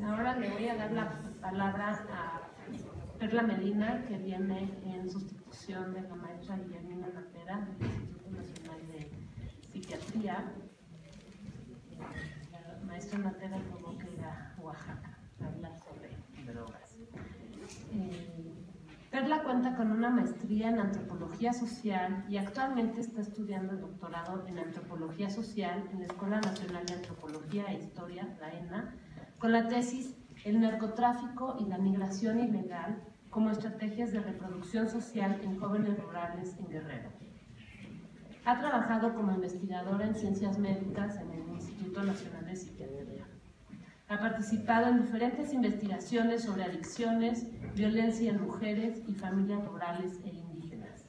Ahora le voy a dar la palabra a Perla Medina, que viene en sustitución de la maestra Guillermina Natera del Instituto Nacional de Psiquiatría. La maestra Natera tuvo que ir a Oaxaca a hablar sobre drogas. Perla cuenta con una maestría en Antropología Social y actualmente está estudiando el doctorado en Antropología Social en la Escuela Nacional de Antropología e Historia, la ENA, con la tesis El narcotráfico y la migración ilegal como estrategias de reproducción social en jóvenes rurales en Guerrero. Ha trabajado como investigadora en ciencias médicas en el Instituto Nacional de Psiquiatría. Ha participado en diferentes investigaciones sobre adicciones, violencia en mujeres y familias rurales e indígenas.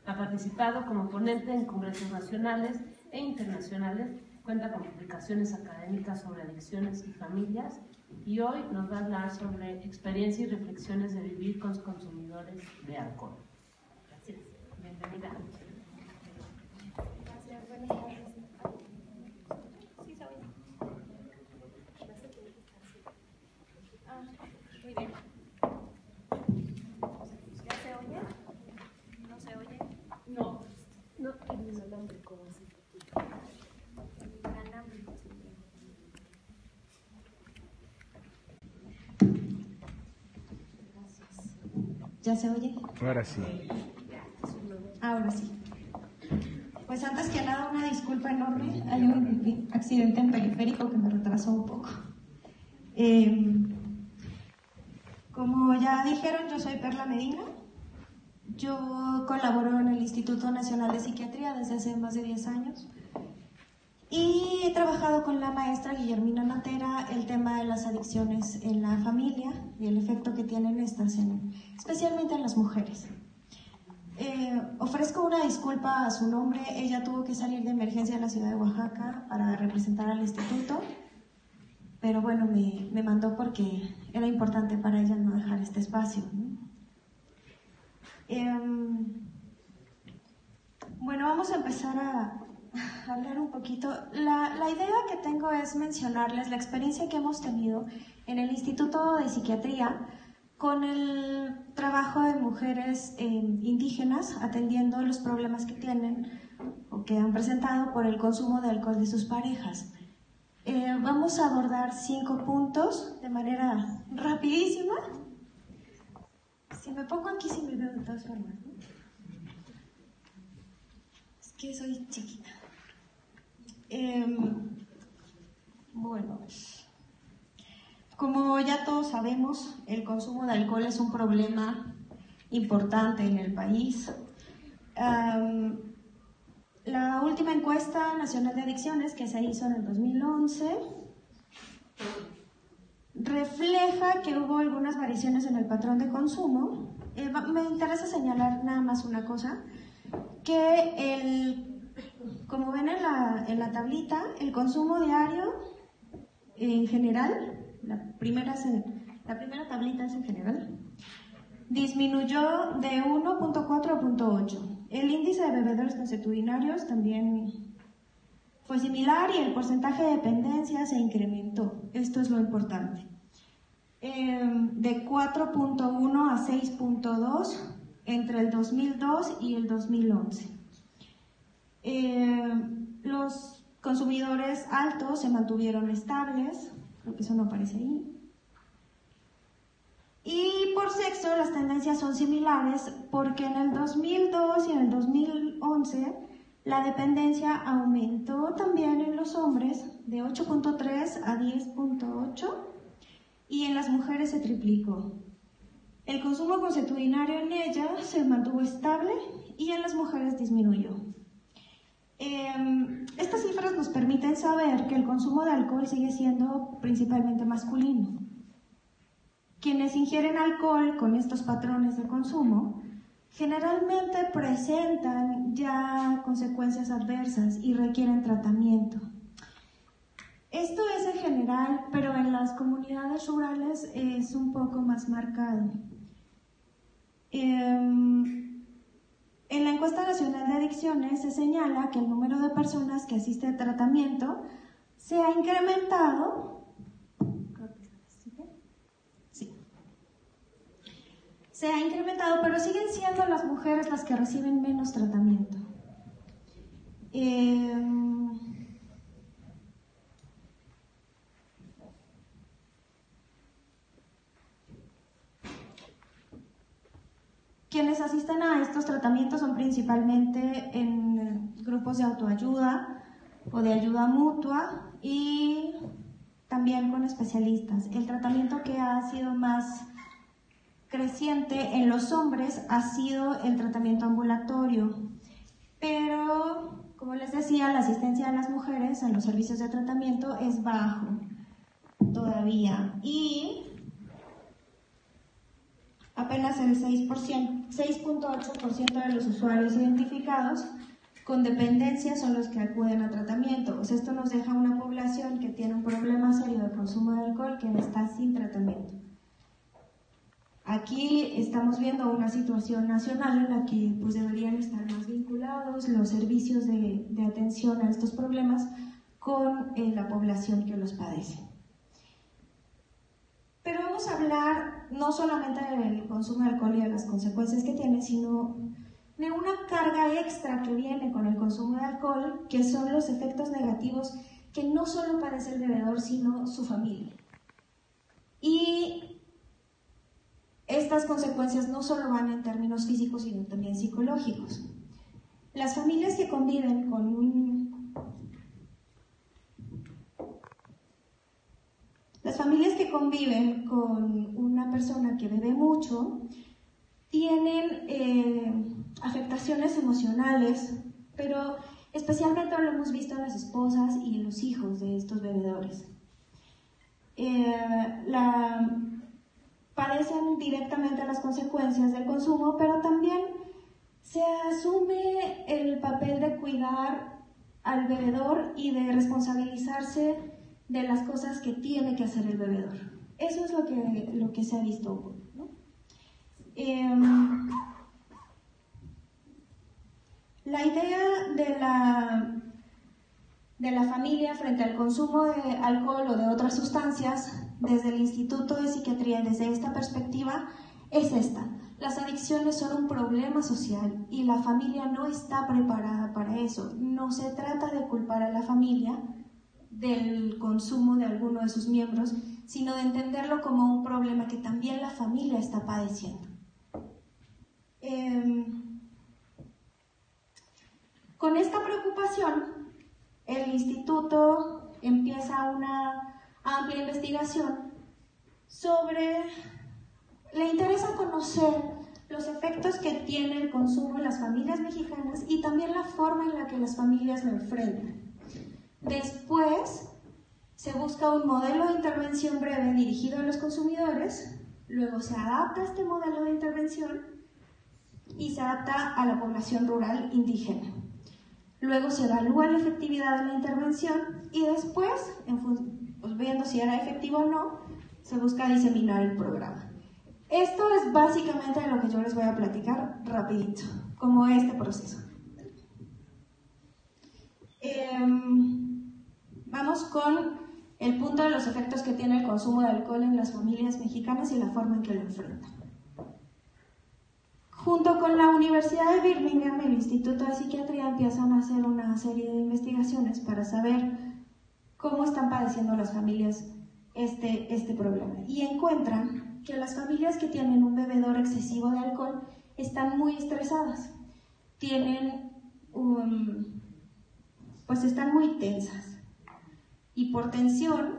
Ha participado como ponente en congresos nacionales e internacionales, cuenta con publicaciones académicas sobre adicciones y familias, y hoy nos va a hablar sobre experiencia y reflexiones de vivir con consumidores de alcohol. Gracias. Bienvenida. Gracias, buenas tardes. Sí, se oye. Muy bien. ¿Ya se oye? ¿No se oye? No es inalámbrico así. Inalámbrico, sí. Gracias. ¿Ya se oye? Ahora sí. Ahora sí. Pues antes que nada, una disculpa enorme. Hay un accidente en periférico que me retrasó un poco. Como ya dijeron, yo soy Perla Medina. Yo colaboro en el Instituto Nacional de Psiquiatría desde hace más de 10 años. Y he trabajado con la maestra Guillermina Natera el tema de las adicciones en la familia y el efecto que tienen estas, especialmente en las mujeres. Ofrezco una disculpa a su nombre. Ella tuvo que salir de emergencia a la ciudad de Oaxaca para representar al instituto, pero bueno, me mandó porque era importante para ella no dejar este espacio, ¿no? Bueno, vamos a empezar a hablar un poquito. La idea que tengo es mencionarles la experiencia que hemos tenido en el Instituto de Psiquiatría con el trabajo de mujeres indígenas atendiendo los problemas que tienen o que han presentado por el consumo de alcohol de sus parejas. Vamos a abordar 5 puntos de manera rapidísima. Si me pongo aquí, sí me veo de todas formas, ¿no? Es que soy chiquita. Bueno, como ya todos sabemos, el consumo de alcohol es un problema importante en el país. La última encuesta nacional de adicciones que se hizo en el 2011 refleja que hubo algunas variaciones en el patrón de consumo. Me interesa señalar nada más una cosa, que como ven en la tablita, el consumo diario en general, la primera tablita es en general, disminuyó de 1.4 a 0.8. El índice de bebedores consuetudinarios también fue similar y el porcentaje de dependencia se incrementó. Esto es lo importante. De 4.1 a 6.2 entre el 2002 y el 2011. Los consumidores altos se mantuvieron estables, creo que eso no aparece ahí. Y por sexo las tendencias son similares porque en el 2002 y en el 2011 la dependencia aumentó también en los hombres de 8.3 a 10.8 y en las mujeres se triplicó. El consumo consuetudinario en ellas se mantuvo estable y en las mujeres disminuyó. Estas cifras nos permiten saber que el consumo de alcohol sigue siendo principalmente masculino. Quienes ingieren alcohol con estos patrones de consumo generalmente presentan ya consecuencias adversas y requieren tratamiento. Esto es en general, pero en las comunidades rurales es un poco más marcado. En la encuesta nacional de adicciones se señala que el número de personas que asiste a tratamiento se ha incrementado. Creo que se sigue. se ha incrementado, pero siguen siendo las mujeres las que reciben menos tratamiento. Quienes asisten a estos tratamientos son principalmente en grupos de autoayuda o de ayuda mutua y también con especialistas. El tratamiento que ha sido más creciente en los hombres ha sido el tratamiento ambulatorio, pero como les decía, la asistencia de las mujeres en los servicios de tratamiento es bajo todavía y apenas el 6.8% de los usuarios identificados con dependencia son los que acuden a tratamiento. O sea, esto nos deja una población que tiene un problema serio de consumo de alcohol que está sin tratamiento. Aquí estamos viendo una situación nacional en la que pues, deberían estar más vinculados los servicios de atención a estos problemas con la población que los padece. Pero vamos a hablar no solamente del consumo de alcohol y de las consecuencias que tiene, sino de una carga extra que viene con el consumo de alcohol, que son los efectos negativos que no solo padece el bebedor, sino su familia. Y estas consecuencias no solo van en términos físicos, sino también psicológicos. Las familias que conviven con una persona que bebe mucho tienen afectaciones emocionales, pero especialmente lo hemos visto en las esposas y en los hijos de estos bebedores. Padecen directamente las consecuencias del consumo, pero también se asume el papel de cuidar al bebedor y de responsabilizarse de las cosas que tiene que hacer el bebedor. Eso es lo que se ha visto, ¿no? La idea de la familia frente al consumo de alcohol o de otras sustancias, desde el Instituto de Psiquiatría, desde esta perspectiva, es esta. Las adicciones son un problema social y la familia no está preparada para eso. No se trata de culpar a la familia del consumo de alguno de sus miembros, sino de entenderlo como un problema que también la familia está padeciendo. Con esta preocupación, el instituto empieza una amplia investigación sobre... Le interesa conocer los efectos que tiene el consumo en las familias mexicanas y también la forma en la que las familias lo enfrentan. Después, se busca un modelo de intervención breve dirigido a los consumidores, luego se adapta este modelo de intervención y se adapta a la población rural indígena. Luego se evalúa la efectividad de la intervención y después, viendo si era efectivo o no, se busca diseminar el programa. Esto es básicamente de lo que yo les voy a platicar rapidito, como este proceso. Vamos con el punto de los efectos que tiene el consumo de alcohol en las familias mexicanas y la forma en que lo enfrentan. Junto con la Universidad de Birmingham, el Instituto de Psiquiatría empiezan a hacer una serie de investigaciones para saber cómo están padeciendo las familias este problema. Y encuentran que las familias que tienen un bebedor excesivo de alcohol están muy estresadas, están muy tensas. Y por tensión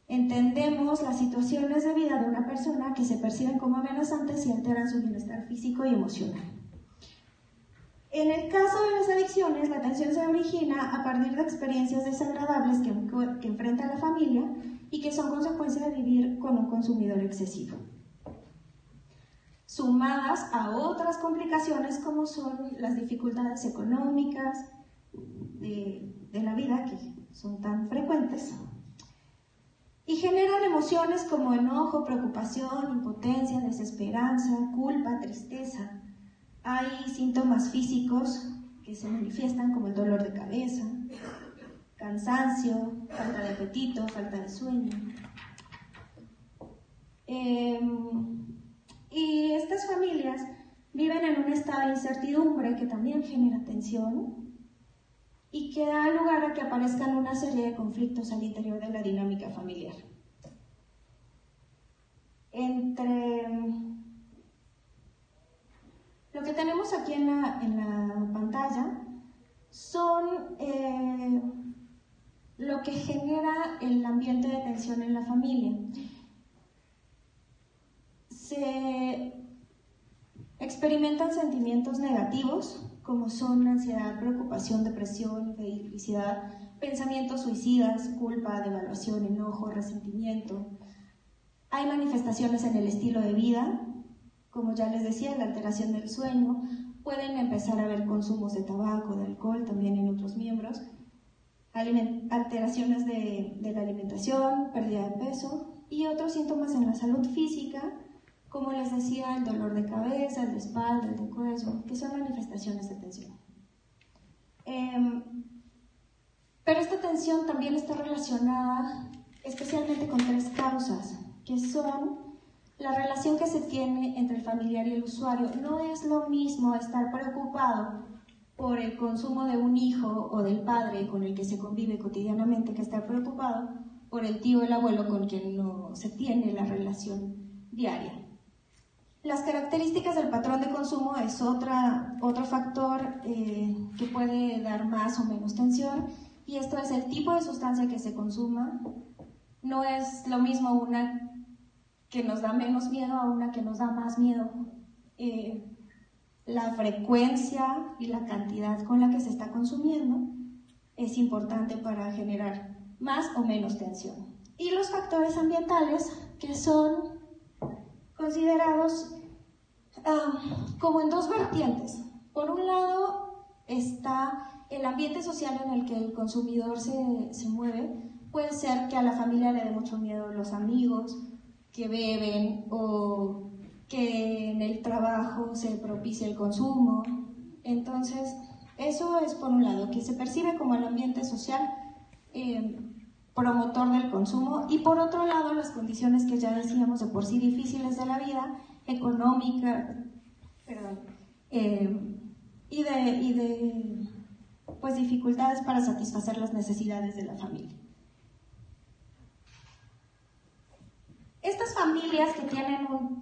entendemos las situaciones de vida de una persona que se perciben como amenazantes y alteran su bienestar físico y emocional. En el caso de las adicciones, la tensión se origina a partir de experiencias desagradables que enfrenta la familia y que son consecuencia de vivir con un consumidor excesivo, sumadas a otras complicaciones como son las dificultades económicas de la vida, que son tan frecuentes, y generan emociones como enojo, preocupación, impotencia, desesperanza, culpa, tristeza. Hay síntomas físicos que se manifiestan como el dolor de cabeza, cansancio, falta de apetito, falta de sueño. Y Y estas familias viven en un estado de incertidumbre que también genera tensión y que da lugar a que aparezcan una serie de conflictos al interior de la dinámica familiar. Lo que tenemos aquí en la pantalla son lo que genera el ambiente de tensión en la familia. Se experimentan sentimientos negativos, como son ansiedad, preocupación, depresión, infelicidad, pensamientos suicidas, culpa, devaluación, enojo, resentimiento. Hay manifestaciones en el estilo de vida, como ya les decía, la alteración del sueño. Pueden empezar a haber consumos de tabaco, de alcohol, también en otros miembros. Alteraciones de la alimentación, pérdida de peso y otros síntomas en la salud física, como les decía, el dolor de cabeza, el de espalda, el de cuello, que son manifestaciones de tensión. Pero esta tensión también está relacionada especialmente con tres causas, que son la relación que se tiene entre el familiar y el usuario. No es lo mismo estar preocupado por el consumo de un hijo o del padre con el que se convive cotidianamente que estar preocupado por el tío o el abuelo con quien no se tiene la relación diaria. Las características del patrón de consumo es otro factor que puede dar más o menos tensión, y esto es el tipo de sustancia que se consuma. No es lo mismo una que nos da menos miedo a una que nos da más miedo. La frecuencia y la cantidad con la que se está consumiendo es importante para generar más o menos tensión. Y los factores ambientales, que son considerados como en dos vertientes. Por un lado está el ambiente social en el que el consumidor se mueve. Puede ser que a la familia le dé mucho miedo los amigos que beben, o que en el trabajo se propicie el consumo. Entonces, eso es por un lado, que se percibe como el ambiente social promotor del consumo, y por otro lado, las condiciones que ya decíamos de por sí difíciles de la vida, económica, y de pues, dificultades para satisfacer las necesidades de la familia. Estas familias que tienen un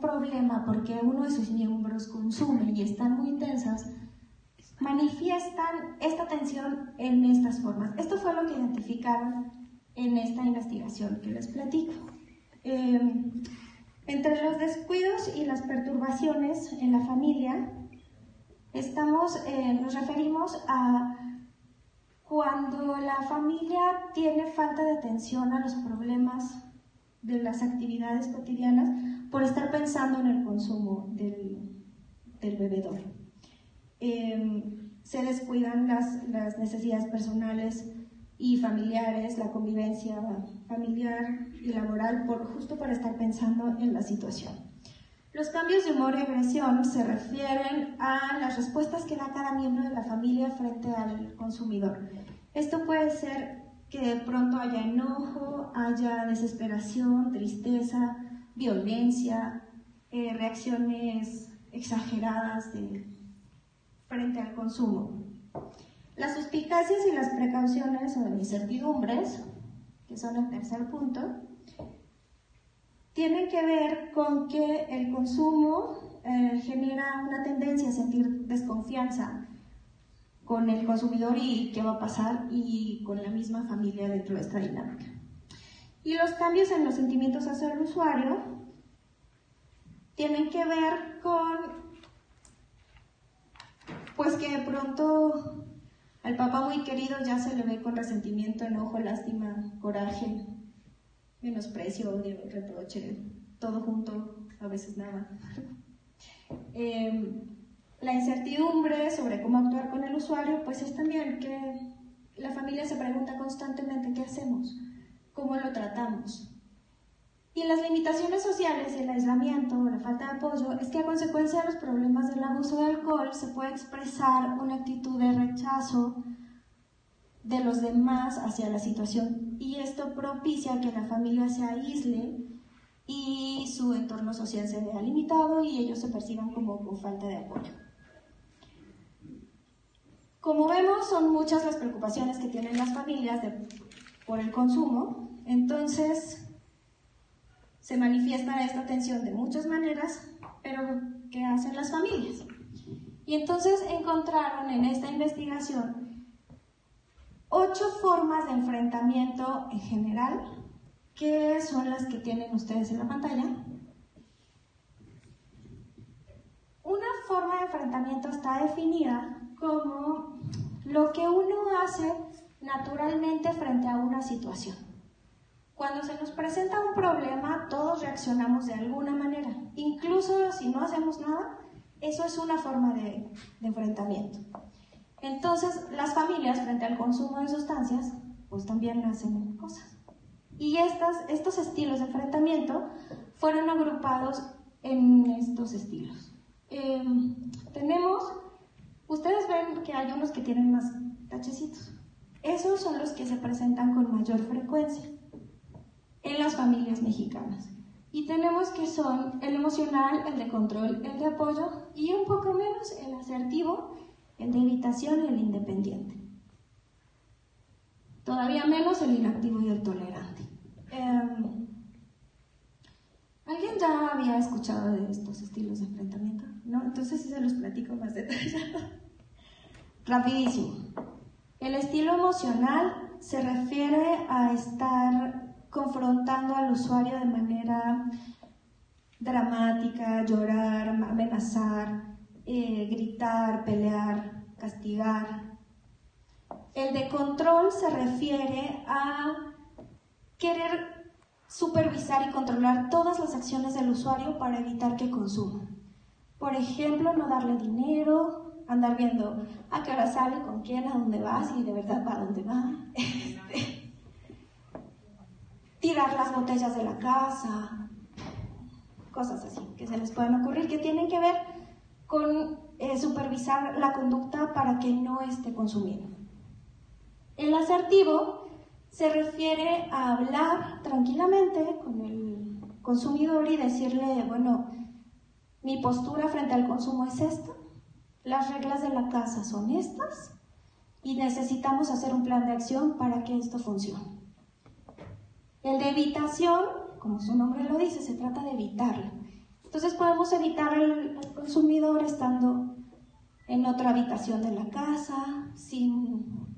problema porque uno de sus miembros consume y están muy tensas, manifiestan esta tensión en estas formas. Esto fue lo que identificaron en esta investigación que les platico. Entre los descuidos y las perturbaciones en la familia, nos referimos a cuando la familia tiene falta de atención a los problemas de las actividades cotidianas por estar pensando en el consumo del bebedor. Se descuidan las necesidades personales y familiares, la convivencia familiar y laboral, justo por estar pensando en la situación. Los cambios de humor y agresión se refieren a las respuestas que da cada miembro de la familia frente al consumidor. Esto puede ser que de pronto haya enojo, haya desesperación, tristeza, violencia, reacciones exageradas frente al consumo. Las suspicacias y las precauciones o incertidumbres, que son el tercer punto, tienen que ver con que el consumo genera una tendencia a sentir desconfianza con el consumidor y qué va a pasar, y con la misma familia dentro de esta dinámica. Y los cambios en los sentimientos hacia el usuario tienen que ver con pues que de pronto al papá muy querido ya se le ve con resentimiento, enojo, lástima, coraje, menosprecio, odio, reproche, todo junto, a veces nada. La incertidumbre sobre cómo actuar con el usuario, pues es también que la familia se pregunta constantemente qué hacemos, cómo lo tratamos. Y las limitaciones sociales y el aislamiento, la falta de apoyo, es que a consecuencia de los problemas del abuso de alcohol se puede expresar una actitud de rechazo de los demás hacia la situación, y esto propicia que la familia se aísle y su entorno social se vea limitado y ellos se perciban como con falta de apoyo. Como vemos, son muchas las preocupaciones que tienen las familias por el consumo, entonces se manifiesta esta tensión de muchas maneras, pero ¿qué hacen las familias? Y entonces encontraron en esta investigación 8 formas de enfrentamiento en general, que son las que tienen ustedes en la pantalla. Una forma de enfrentamiento está definida como lo que uno hace naturalmente frente a una situación. Cuando se nos presenta un problema, todos reaccionamos de alguna manera. Incluso si no hacemos nada, eso es una forma de enfrentamiento. Entonces, las familias, frente al consumo de sustancias, pues también hacen cosas. Y estos estilos de enfrentamiento fueron agrupados en estos estilos. Ustedes ven que hay unos que tienen más tachecitos. Esos son los que se presentan con mayor frecuencia en las familias mexicanas. Y tenemos que son el emocional, el de control, el de apoyo y un poco menos el asertivo, el de evitación y el independiente. Todavía menos el inactivo y el tolerante. ¿Alguien ya había escuchado de estos estilos de enfrentamiento? ¿No? Entonces sí se los platico más detallado. Rapidísimo. El estilo emocional se refiere a estar confrontando al usuario de manera dramática, llorar, amenazar, gritar, pelear, castigar. El de control se refiere a querer supervisar y controlar todas las acciones del usuario para evitar que consuma. Por ejemplo, no darle dinero, andar viendo a qué hora sale, con quién, a dónde va, si de verdad va a dónde va. Tirar las botellas de la casa, cosas así que se les puedan ocurrir, que tienen que ver con supervisar la conducta para que no esté consumiendo. El asertivo se refiere a hablar tranquilamente con el consumidor y decirle, bueno, mi postura frente al consumo es esta, las reglas de la casa son estas y necesitamos hacer un plan de acción para que esto funcione. El de evitación, como su nombre lo dice, se trata de evitarlo. Entonces podemos evitar al consumidor estando en otra habitación de la casa, sin...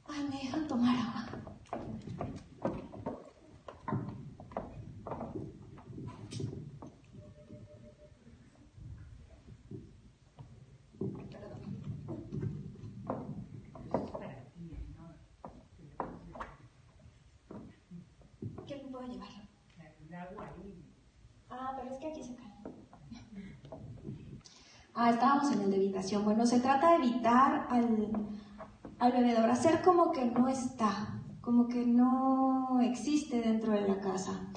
Ay, me dejan tomar agua. ¿Qué me puedo llevar? El agua ahí. Ah, pero es que aquí se cae. Estábamos en el de evitación. Bueno, se trata de evitar al bebedor, hacer como que no está, como que no existe dentro de la casa.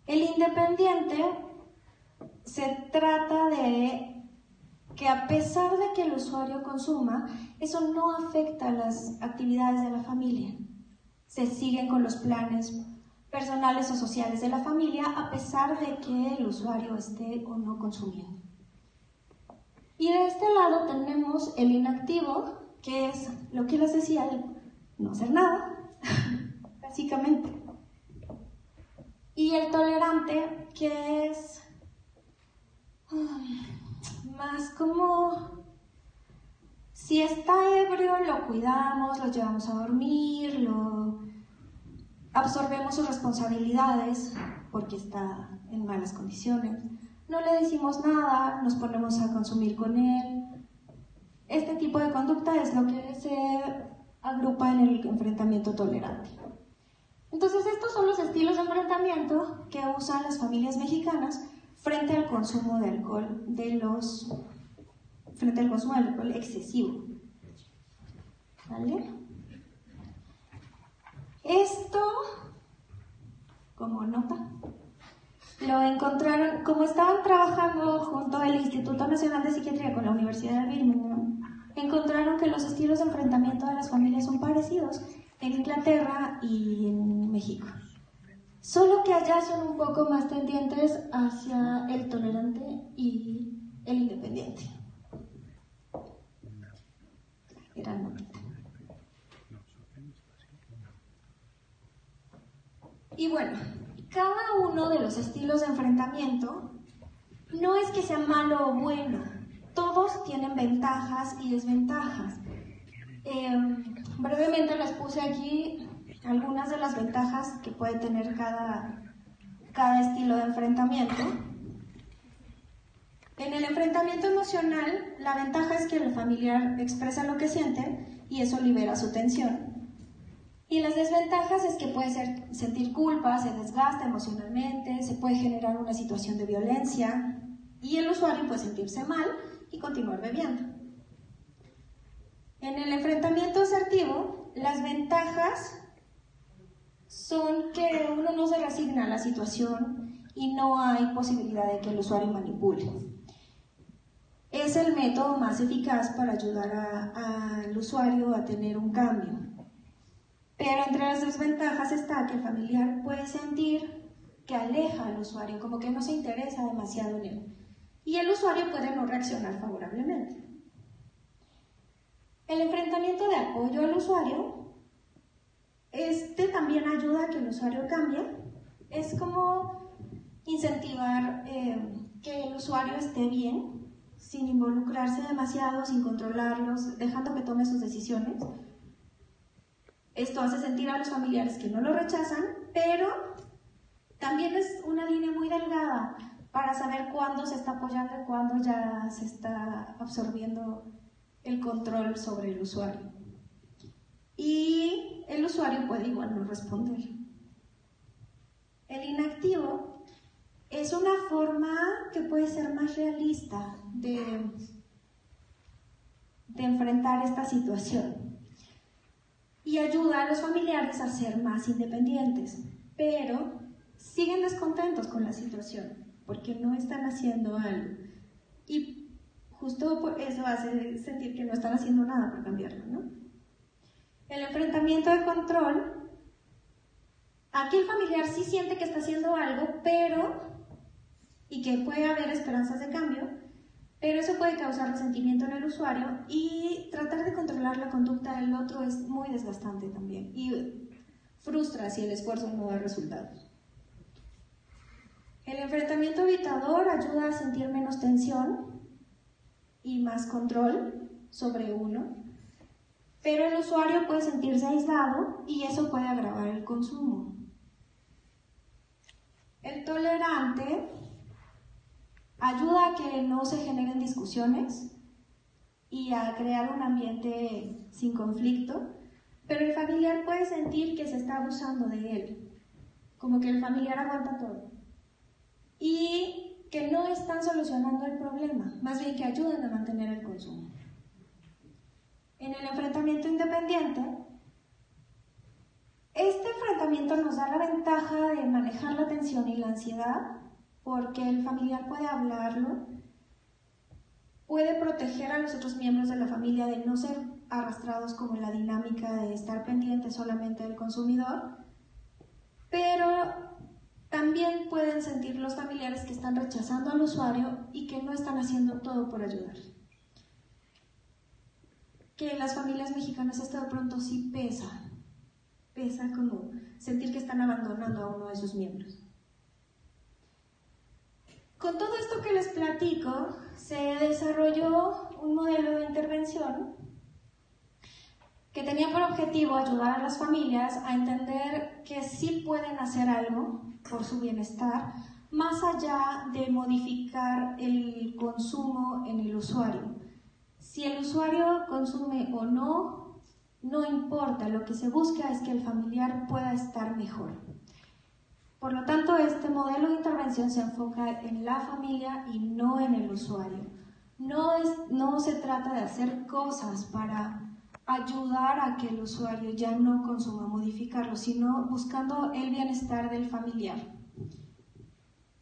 El independiente se trata de que a pesar de que el usuario consuma, eso no afecta las actividades de la familia. Se siguen con los planes personales o sociales de la familia a pesar de que el usuario esté o no consumiendo. Y de este lado tenemos el inactivo, que es lo que les decía, de no hacer nada, básicamente. Y el tolerante, que es más como, si está ebrio, lo cuidamos, lo llevamos a dormir, lo absorbemos sus responsabilidades porque está en malas condiciones. No le decimos nada, nos ponemos a consumir con él. Este tipo de conducta es lo que se agrupa en el enfrentamiento tolerante. Entonces, estos son los estilos de enfrentamiento que usan las familias mexicanas frente al consumo de alcohol, frente al consumo de alcohol excesivo. ¿Vale? Esto, como nota, lo encontraron, como estaban trabajando junto al Instituto Nacional de Psiquiatría con la Universidad de Birmingham, encontraron que los estilos de enfrentamiento de las familias son parecidos en Inglaterra y en México. solo que allá son un poco más tendientes hacia el tolerante y el independiente. Era el momento. Y bueno, cada uno de los estilos de enfrentamiento no es que sea malo o bueno, todos tienen ventajas y desventajas. Brevemente les puse aquí algunas de las ventajas que puede tener cada estilo de enfrentamiento. En el enfrentamiento emocional, la ventaja es que el familiar expresa lo que siente y eso libera su tensión. Y las desventajas es que puede sentir culpa, se desgasta emocionalmente, se puede generar una situación de violencia y el usuario puede sentirse mal y continuar bebiendo. En el enfrentamiento asertivo, las ventajas son que uno no se resigna a la situación y no hay posibilidad de que el usuario manipule. Es el método más eficaz para ayudar al usuario a tener un cambio. Pero entre las desventajas está que el familiar puede sentir que aleja al usuario, como que no se interesa demasiado en él. Y el usuario puede no reaccionar favorablemente. El enfrentamiento de apoyo al usuario, también ayuda a que el usuario cambie. Es como incentivar que el usuario esté bien, sin involucrarse demasiado, sin controlarlos, dejando que tome sus decisiones. Esto hace sentir a los familiares que no lo rechazan, pero también es una línea muy delgada para saber cuándo se está apoyando y cuándo ya se está absorbiendo el control sobre el usuario. Y el usuario puede igual no responder. El inactivo es una forma que puede ser más realista de enfrentar esta situación. Y ayuda a los familiares a ser más independientes, pero siguen descontentos con la situación, porque no están haciendo algo. Y justo por eso hace sentir que no están haciendo nada para cambiarlo, ¿no? El enfrentamiento de control, aquí el familiar sí siente que está haciendo algo, y que puede haber esperanzas de cambio, pero eso puede causar resentimiento en el usuario y tratar de controlar la conducta del otro es muy desgastante también y frustra si el esfuerzo no da resultados. El enfrentamiento evitador ayuda a sentir menos tensión y más control sobre uno, pero el usuario puede sentirse aislado y eso puede agravar el consumo. El tolerante ayuda a que no se generen discusiones y a crear un ambiente sin conflicto, pero el familiar puede sentir que se está abusando de él, como que el familiar aguanta todo y que no están solucionando el problema, más bien que ayudan a mantener el consumo. En el enfrentamiento independiente, este enfrentamiento nos da la ventaja de manejar la tensión y la ansiedad, porque el familiar puede hablarlo, puede proteger a los otros miembros de la familia de no ser arrastrados como en la dinámica de estar pendiente solamente del consumidor, pero también pueden sentir los familiares que están rechazando al usuario y que no están haciendo todo por ayudar. Que en las familias mexicanas esto de pronto sí pesa como sentir que están abandonando a uno de sus miembros. Con todo esto que les platico, se desarrolló un modelo de intervención que tenía por objetivo ayudar a las familias a entender que sí pueden hacer algo por su bienestar, más allá de modificar el consumo en el usuario. Si el usuario consume o no, no importa, lo que se busca es que el familiar pueda estar mejor. Por lo tanto, este modelo de intervención se enfoca en la familia y no en el usuario. No se trata de hacer cosas para ayudar a que el usuario ya no consuma, modificarlo, sino buscando el bienestar del familiar.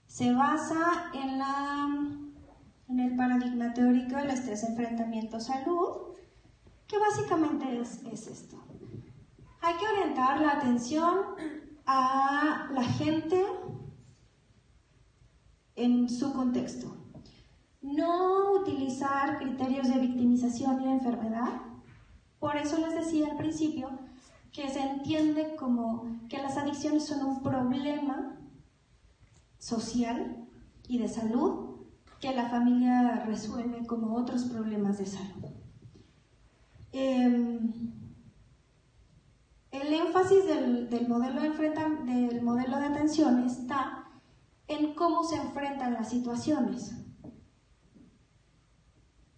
Se basa en el paradigma teórico del estrés, enfrentamiento, salud, que básicamente es esto. Hay que orientar la atención a la gente en su contexto. No utilizar criterios de victimización y de enfermedad. Por eso les decía al principio que se entiende como que las adicciones son un problema social y de salud que la familia resuelve como otros problemas de salud. El énfasis del modelo de atención está en cómo se enfrentan las situaciones.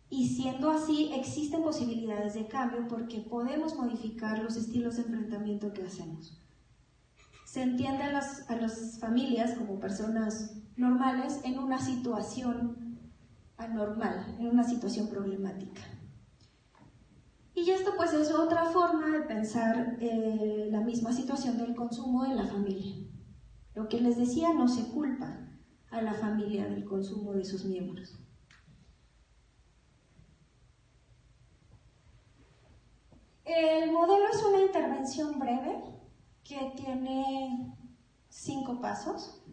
Y siendo así, existen posibilidades de cambio porque podemos modificar los estilos de enfrentamiento que hacemos. Se entiende a las familias como personas normales en una situación anormal, en una situación problemática. Y esto pues es otra forma de pensar la misma situación del consumo en la familia. Lo que les decía, no se culpa a la familia del consumo de sus miembros. El modelo es una intervención breve que tiene 5 pasos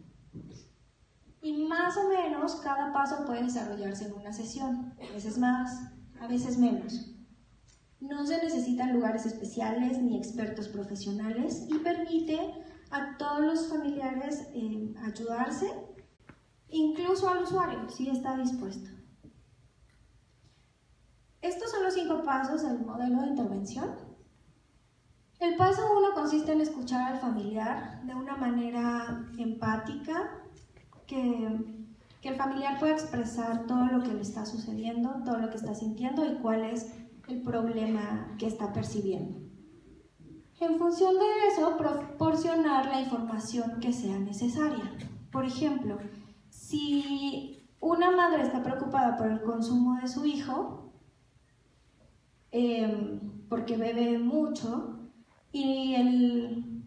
y más o menos cada paso puede desarrollarse en una sesión, a veces más, a veces menos. No se necesitan lugares especiales ni expertos profesionales y permite a todos los familiares ayudarse, incluso al usuario, si está dispuesto. Estos son los 5 pasos del modelo de intervención. El paso 1 consiste en escuchar al familiar de una manera empática, que el familiar pueda expresar todo lo que le está sucediendo, todo lo que está sintiendo y cuál es el problema que está percibiendo. En función de eso, proporcionar la información que sea necesaria. Por ejemplo, si una madre está preocupada por el consumo de su hijo, porque bebe mucho, y el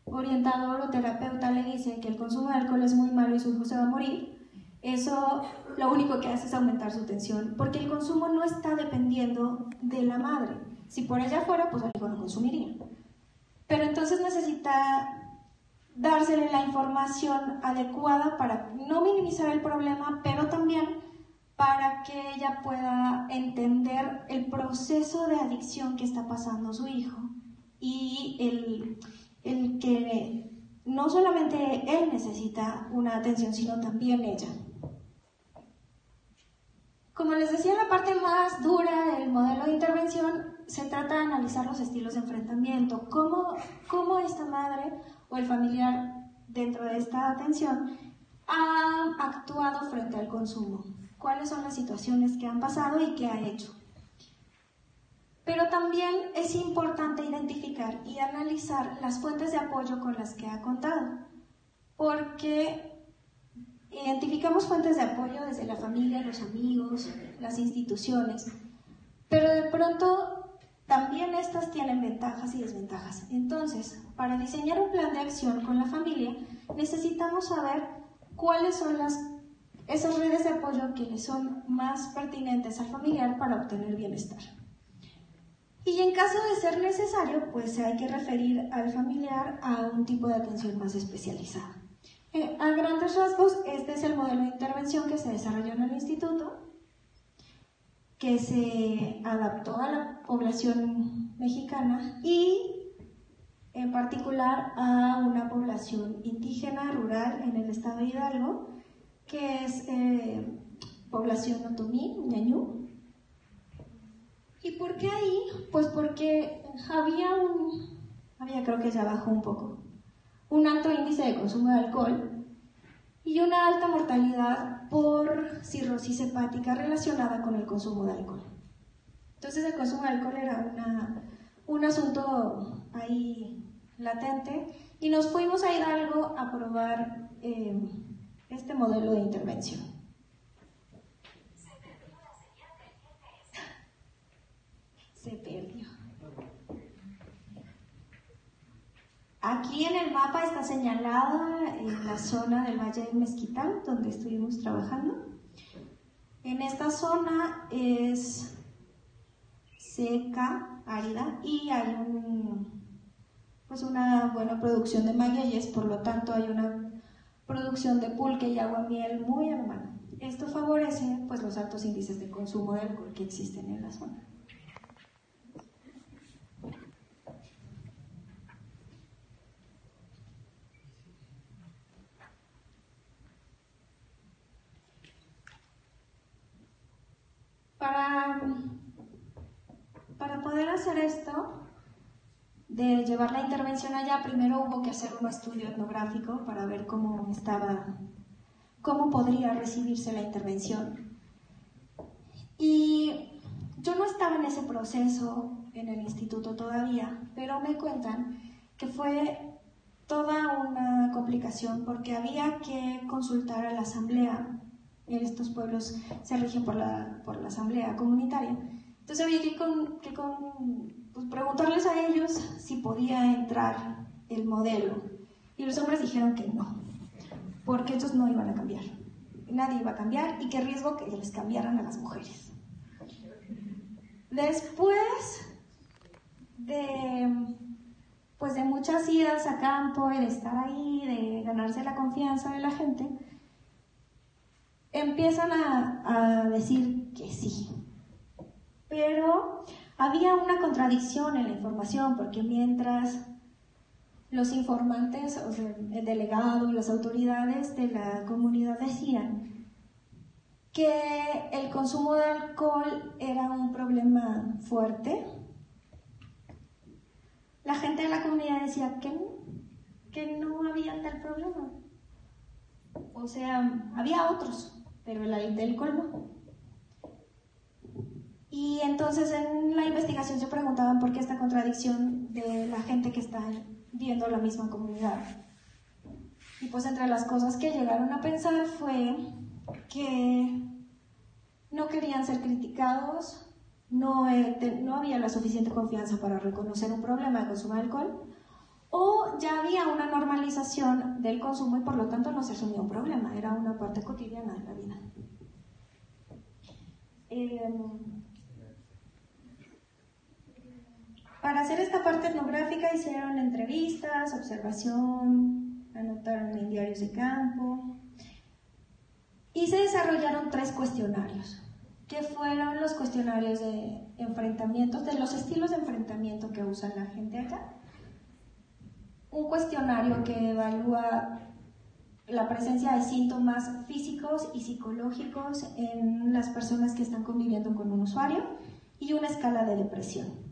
orientador o terapeuta le dice que el consumo de alcohol es muy malo y su hijo se va a morir, eso lo único que hace es aumentar su tensión, porque el consumo no está dependiendo de la madre. Si por ella fuera, pues el hijo no consumiría. Pero entonces necesita dársele la información adecuada para no minimizar el problema, pero también para que ella pueda entender el proceso de adicción que está pasando su hijo y el que no solamente él necesita una atención, sino también ella. Como les decía, la parte más dura del modelo de intervención se trata de analizar los estilos de enfrentamiento, cómo esta madre o el familiar dentro de esta atención ha actuado frente al consumo, cuáles son las situaciones que han pasado y qué ha hecho. Pero también es importante identificar y analizar las fuentes de apoyo con las que ha contado, porque identificamos fuentes de apoyo desde la familia, los amigos, las instituciones, pero de pronto también estas tienen ventajas y desventajas. Entonces, para diseñar un plan de acción con la familia, necesitamos saber cuáles son esas redes de apoyo que le son más pertinentes al familiar para obtener bienestar. Y en caso de ser necesario, pues hay que referir al familiar a un tipo de atención más especializada. A grandes rasgos, este es el modelo de intervención que se desarrolló en el instituto, que se adaptó a la población mexicana y en particular a una población indígena rural en el estado de Hidalgo, que es población otomí, ñañú. ¿Y por qué ahí? Pues porque había creo que ya bajó un poco, un alto índice de consumo de alcohol y una alta mortalidad por cirrosis hepática relacionada con el consumo de alcohol. Entonces el consumo de alcohol era un asunto ahí latente y nos fuimos a Hidalgo a probar este modelo de intervención. Se perdió. Aquí en el mapa está señalada la zona del Valle del Mezquital, donde estuvimos trabajando. En esta zona es seca, árida, y hay pues una buena producción de magueyes, por lo tanto hay una producción de pulque y aguamiel muy a la mano. Esto favorece pues los altos índices de consumo de alcohol que existen en la zona. Para poder hacer esto, de llevar la intervención allá, primero hubo que hacer un estudio etnográfico para ver cómo podría recibirse la intervención. Y yo no estaba en ese proceso en el instituto todavía, pero me cuentan que fue toda una complicación porque había que consultar a la asamblea. Estos pueblos se rigen por la asamblea comunitaria. Entonces había que pues, preguntarles a ellos si podía entrar el modelo. Y los hombres dijeron que no, porque ellos no iban a cambiar. Nadie iba a cambiar y qué riesgo que les cambiaran a las mujeres. Después de muchas idas a campo y de estar ahí, de ganarse la confianza de la gente, empiezan a decir que sí. Pero había una contradicción en la información, porque mientras los informantes, o sea, el delegado y las autoridades de la comunidad decían que el consumo de alcohol era un problema fuerte, la gente de la comunidad decía que no había tal problema. O sea, había otros, pero el alcohol no. Y entonces en la investigación se preguntaban por qué esta contradicción de la gente que está viendo la misma comunidad. Y pues entre las cosas que llegaron a pensar fue que no querían ser criticados, no había la suficiente confianza para reconocer un problema de consumo de alcohol, o ya había una normalización del consumo y por lo tanto no se asumía un problema, era una parte cotidiana de la vida. Para hacer esta parte etnográfica hicieron entrevistas, observación, anotaron en diarios de campo y se desarrollaron 3 cuestionarios, que fueron los cuestionarios de enfrentamientos, de los estilos de enfrentamiento que usa la gente acá. Un cuestionario que evalúa la presencia de síntomas físicos y psicológicos en las personas que están conviviendo con un usuario y una escala de depresión.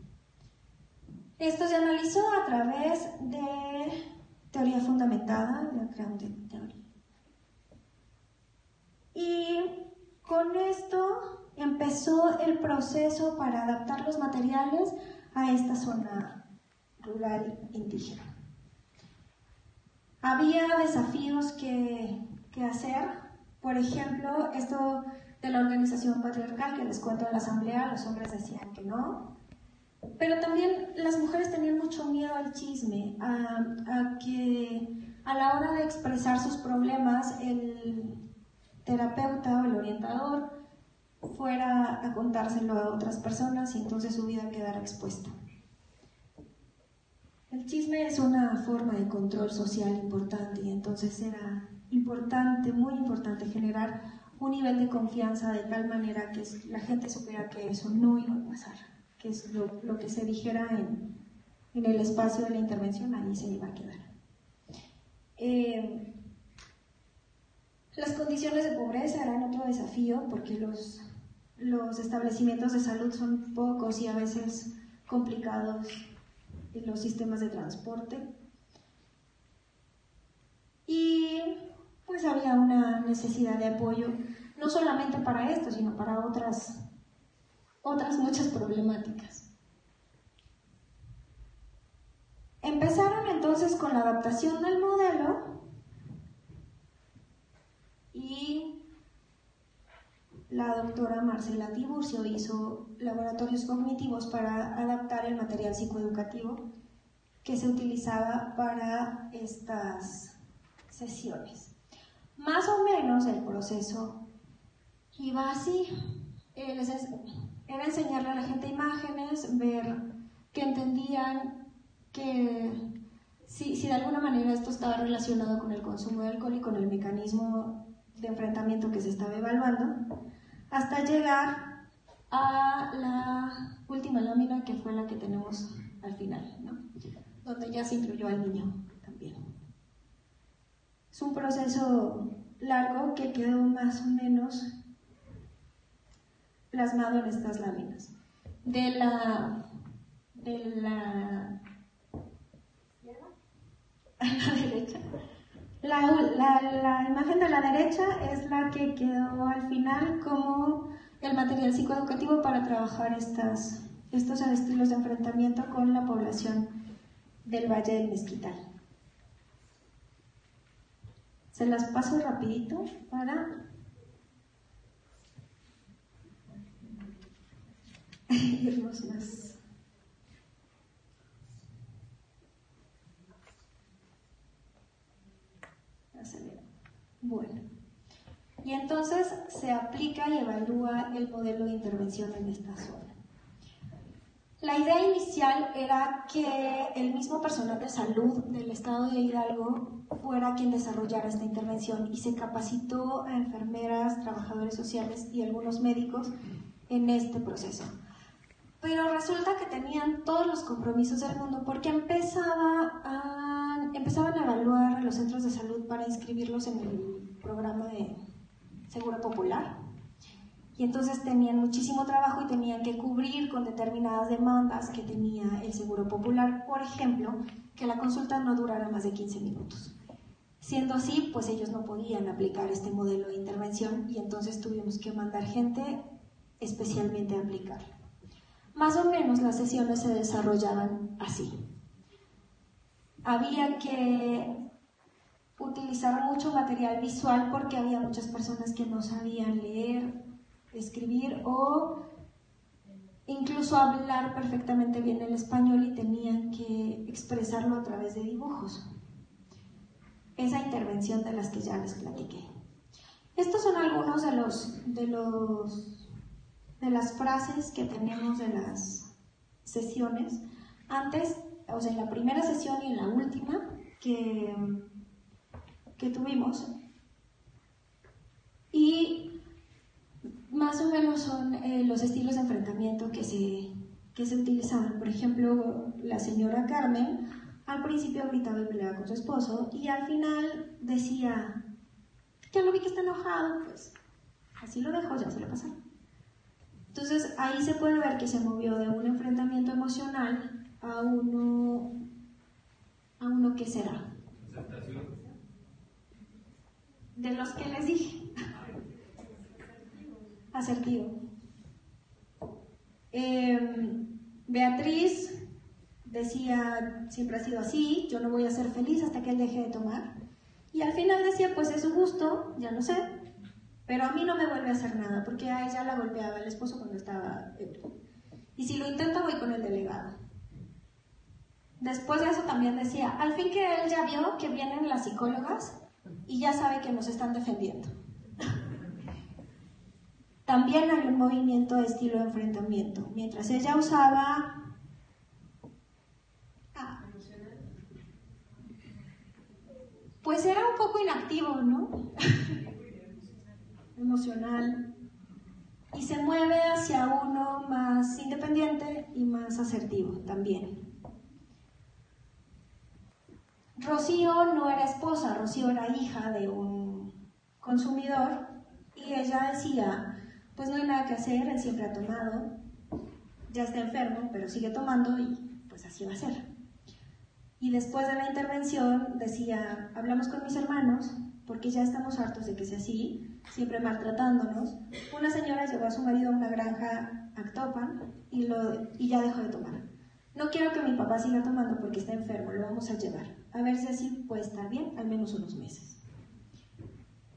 Esto se analizó a través de teoría fundamentada, background theory. Y con esto empezó el proceso para adaptar los materiales a esta zona rural indígena. Había desafíos que hacer, por ejemplo, esto de la organización patriarcal que les cuento en la asamblea, los hombres decían que no, pero también las mujeres tenían mucho miedo al chisme, a que a la hora de expresar sus problemas el terapeuta o el orientador fuera a contárselo a otras personas y entonces su vida quedara expuesta. El chisme es una forma de control social importante y entonces era importante, muy importante, generar un nivel de confianza de tal manera que la gente supiera que eso no iba a pasar, que es lo que se dijera en el espacio de la intervención, ahí se iba a quedar. Las condiciones de pobreza eran otro desafío porque los establecimientos de salud son pocos y a veces complicados en los sistemas de transporte. Y pues había una necesidad de apoyo, no solamente para esto, sino para otras muchas problemáticas. Empezaron entonces con la adaptación del modelo y la doctora Marcela Tiburcio hizo laboratorios cognitivos para adaptar el material psicoeducativo que se utilizaba para estas sesiones. Más o menos el proceso iba así. Era enseñarle a la gente imágenes, ver que entendían, que si de alguna manera esto estaba relacionado con el consumo de alcohol y con el mecanismo de enfrentamiento que se estaba evaluando, hasta llegar a la última lámina, que fue la que tenemos al final, ¿no? Donde ya se incluyó al niño también. Es un proceso largo que quedó más o menos plasmado en estas láminas. De la derecha. La imagen de la derecha es la que quedó al final como el material psicoeducativo para trabajar estos estilos de enfrentamiento con la población del Valle del Mezquital. Se las paso rapidito para irnos más. Bueno, y entonces se aplica y evalúa el modelo de intervención en esta zona. La idea inicial era que el mismo personal de salud del estado de Hidalgo fuera quien desarrollara esta intervención y se capacitó a enfermeras, trabajadores sociales y algunos médicos en este proceso. Pero resulta que tenían todos los compromisos del mundo porque empezaban a evaluar a los centros de salud para inscribirlos en el programa de Seguro Popular. Y entonces tenían muchísimo trabajo y tenían que cubrir con determinadas demandas que tenía el Seguro Popular. Por ejemplo, que la consulta no durara más de 15 minutos. Siendo así, pues ellos no podían aplicar este modelo de intervención y entonces tuvimos que mandar gente especialmente a aplicarlo. Más o menos las sesiones se desarrollaban así. Había que utilizar mucho material visual porque había muchas personas que no sabían leer, escribir o incluso hablar perfectamente bien el español y tenían que expresarlo a través de dibujos. Esa intervención de las que ya les platiqué. Estos son algunos de las frases que tenemos de las sesiones. Antes, o sea, en la primera sesión y en la última que tuvimos. Y más o menos son los estilos de enfrentamiento que se utilizaban. Por ejemplo, la señora Carmen al principio gritaba y peleaba con su esposo y al final decía, ya lo vi que está enojado, pues así lo dejo, ya se le pasa. Entonces ahí se puede ver que se movió de un enfrentamiento emocional a uno que será. De los que les dije. Asertivo. Beatriz decía, siempre ha sido así, yo no voy a ser feliz hasta que él deje de tomar. Y al final decía, pues es su gusto, ya lo sé, pero a mí no me vuelve a hacer nada, porque a ella la golpeaba el esposo cuando estaba ebrio. Y si lo intento, voy con el delegado. Después de eso también decía, al fin que él ya vio que vienen las psicólogas y ya sabe que nos están defendiendo. También hay un movimiento de estilo de enfrentamiento. Mientras ella usaba pues era un poco inactivo, ¿no? Emocional. Y se mueve hacia uno más independiente y más asertivo también. Rocío no era esposa, Rocío era hija de un consumidor y ella decía, pues no hay nada que hacer, él siempre ha tomado, ya está enfermo, pero sigue tomando y pues así va a ser. Y después de la intervención decía, hablamos con mis hermanos, porque ya estamos hartos de que sea así, siempre maltratándonos. Una señora llevó a su marido a una granja Actopan y ya dejó de tomar. No quiero que mi papá siga tomando porque está enfermo, lo vamos a llevar. A ver si así puede estar bien, al menos unos meses.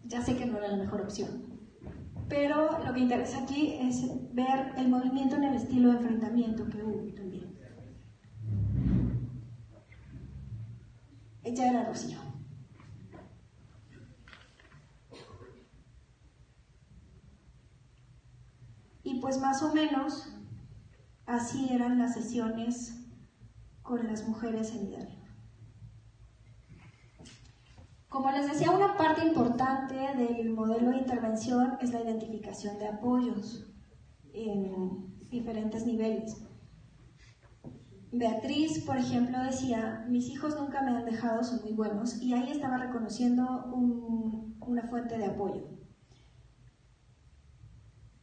Ya sé que no era la mejor opción. Pero lo que interesa aquí es ver el movimiento en el estilo de enfrentamiento que hubo también. Ella era Rocío. Y pues más o menos así eran las sesiones con las mujeres en Hidalgo. Como les decía, una parte importante del modelo de intervención es la identificación de apoyos en diferentes niveles. Beatriz, por ejemplo, decía, mis hijos nunca me han dejado, son muy buenos, y ahí estaba reconociendo una fuente de apoyo.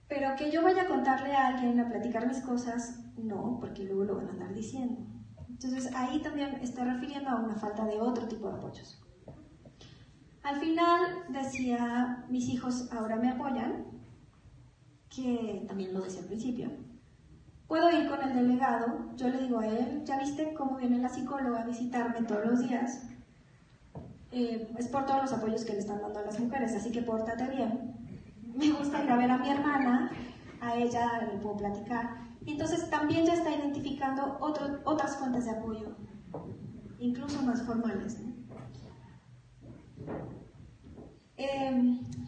Pero que yo vaya a contarle a alguien, a platicar mis cosas, no, porque luego lo van a andar diciendo. Entonces ahí también está refiriendo a una falta de otro tipo de apoyos. Al final decía, mis hijos ahora me apoyan, que también lo decía al principio. Puedo ir con el delegado, yo le digo a él, ¿ya viste cómo viene la psicóloga a visitarme todos los días? Es por todos los apoyos que le están dando a las mujeres, así que pórtate bien. Me gusta ir a ver a mi hermana, a ella le puedo platicar. Y entonces también ya está identificando otras fuentes de apoyo, incluso más formales, ¿no?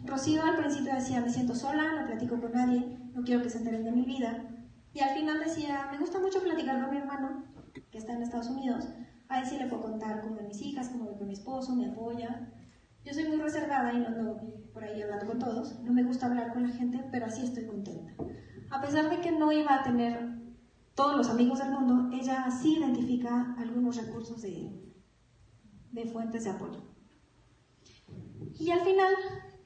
Rocío al principio decía, me siento sola, no platico con nadie, no quiero que se enteren de mi vida. Y al final decía, me gusta mucho platicar con mi hermano, que está en Estados Unidos. A él sí le puedo contar cómo de mis hijas, cómo de mi esposo, me apoya. Yo soy muy reservada y no ando por ahí hablando con todos. No me gusta hablar con la gente, pero así estoy contenta. A pesar de que no iba a tener todos los amigos del mundo, ella sí identifica algunos recursos de fuentes de apoyo. Y al final,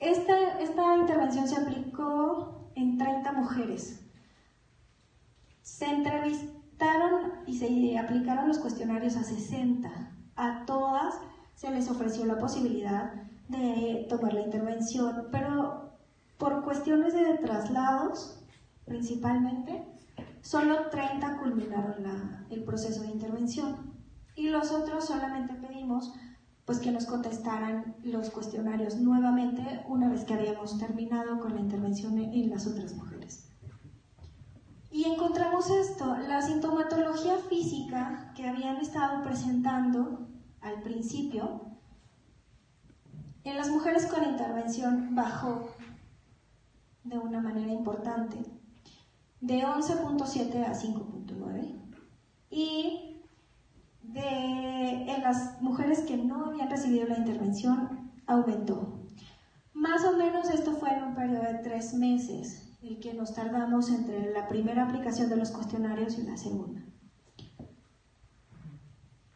esta intervención se aplicó en 30 mujeres. Se entrevistaron y se aplicaron los cuestionarios a 60. A todas se les ofreció la posibilidad de tomar la intervención, pero por cuestiones de traslados, principalmente, solo 30 culminaron el proceso de intervención. Y los otros solamente pedimos pues, que nos contestaran los cuestionarios nuevamente una vez que habíamos terminado con la intervención en las otras mujeres. Y encontramos esto, la sintomatología física que habían estado presentando al principio, en las mujeres con intervención bajó de una manera importante, de 11.7 a 5.9, y en las mujeres que no habían recibido la intervención aumentó. Más o menos esto fue en un periodo de 3 meses, el que nos tardamos entre la primera aplicación de los cuestionarios y la segunda.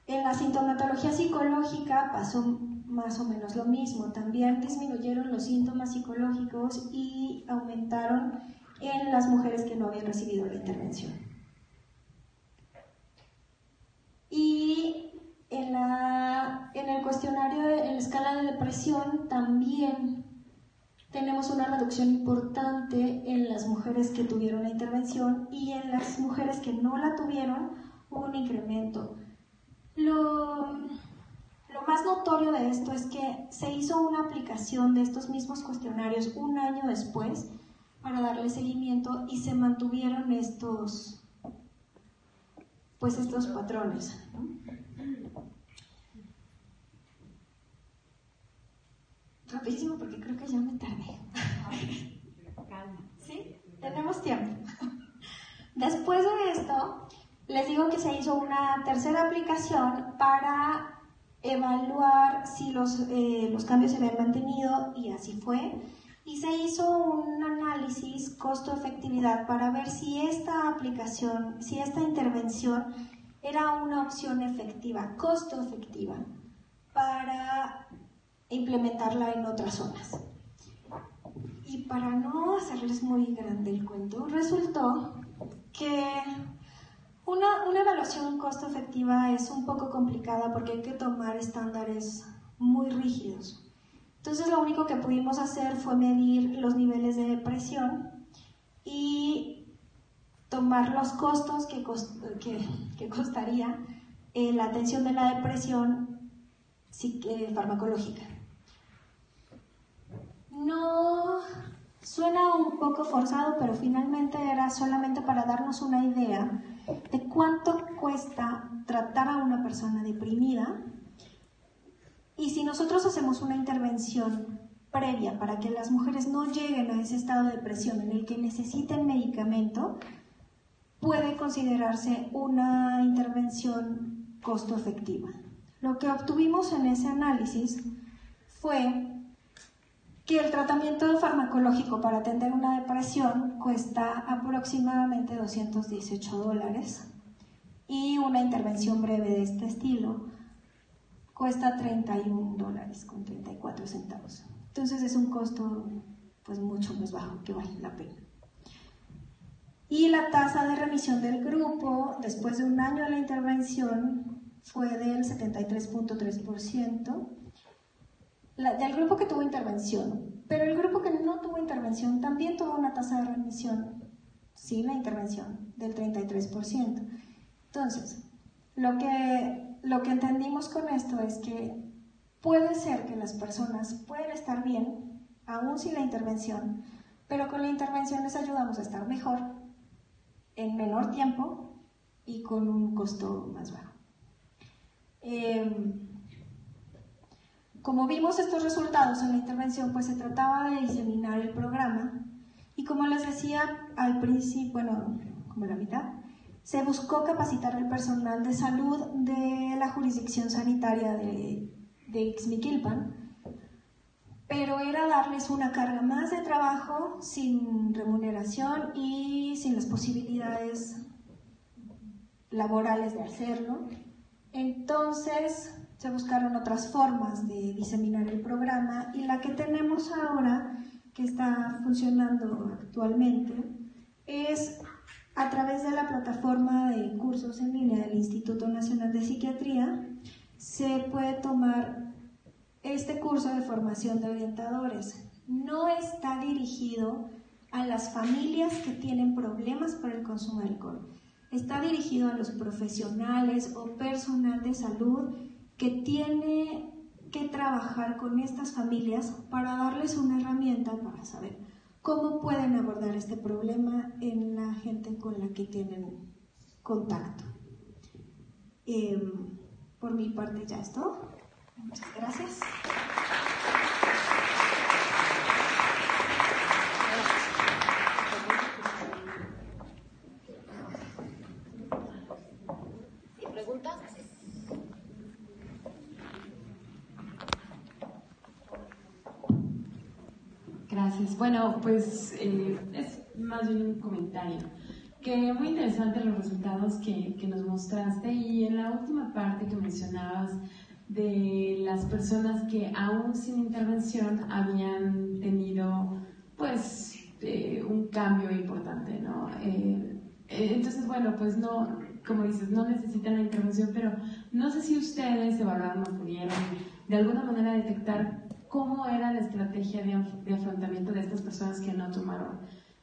En la sintomatología psicológica pasó más o menos lo mismo. También disminuyeron los síntomas psicológicos y aumentaron en las mujeres que no habían recibido la intervención. Y en el cuestionario, en la escala de depresión, también tenemos una reducción importante en las mujeres que tuvieron la intervención, y en las mujeres que no la tuvieron hubo un incremento. Lo más notorio de esto es que se hizo una aplicación de estos mismos cuestionarios un año después para darle seguimiento, y se mantuvieron estos patrones, ¿no? Rapidísimo porque creo que ya me tardé. ¿Sí? Tenemos tiempo. Después de esto, les digo que se hizo una tercera aplicación para evaluar si los cambios se habían mantenido, y así fue. Y se hizo un análisis costo-efectividad para ver si esta aplicación, si esta intervención era una opción efectiva, costo-efectiva, para implementarla en otras zonas. Y para no hacerles muy grande el cuento, resultó que una evaluación costo-efectiva es un poco complicada porque hay que tomar estándares muy rígidos. Entonces lo único que pudimos hacer fue medir los niveles de depresión y tomar los costos que costaría la atención de la depresión farmacológica. No suena un poco forzado, pero finalmente era solamente para darnos una idea de cuánto cuesta tratar a una persona deprimida, y si nosotros hacemos una intervención previa para que las mujeres no lleguen a ese estado de depresión en el que necesiten medicamento, puede considerarse una intervención costo efectiva. Lo que obtuvimos en ese análisis fue que el tratamiento farmacológico para atender una depresión cuesta aproximadamente $218 y una intervención breve de este estilo cuesta $31.34. Entonces es un costo pues mucho más bajo que vale la pena. Y la tasa de remisión del grupo después de un año de la intervención fue del 73.3%. Del grupo que tuvo intervención, pero el grupo que no tuvo intervención también tuvo una tasa de remisión sin la intervención del 33%. Entonces, lo que entendimos con esto es que puede ser que las personas pueden estar bien, aún sin la intervención, pero con la intervención les ayudamos a estar mejor, en menor tiempo y con un costo más bajo. Como vimos estos resultados en la intervención, pues se trataba de diseminar el programa y como les decía al principio, bueno, como la mitad, se buscó capacitar al personal de salud de la jurisdicción sanitaria de Ixmiquilpan, pero era darles una carga más de trabajo sin remuneración y sin las posibilidades laborales de hacerlo. Entonces se buscaron otras formas de diseminar el programa y la que tenemos ahora, que está funcionando actualmente, es a través de la plataforma de cursos en línea del Instituto Nacional de Psiquiatría. Se puede tomar este curso de formación de orientadores. No está dirigido a las familias que tienen problemas por el consumo de alcohol. Está dirigido a los profesionales o personal de salud que tiene que trabajar con estas familias para darles una herramienta para saber cómo pueden abordar este problema en la gente con la que tienen contacto. Por mi parte ya es todo. Muchas gracias. ¿Preguntas? Gracias. Bueno, pues es más bien un comentario. Que muy interesante los resultados que nos mostraste y en la última parte que mencionabas de las personas que aún sin intervención habían tenido pues un cambio importante, ¿no? Entonces, bueno, pues no, como dices, no necesitan la intervención, pero no sé si ustedes evaluaron o pudieron de alguna manera detectar cómo era la estrategia de afrontamiento de estas personas que no tomaron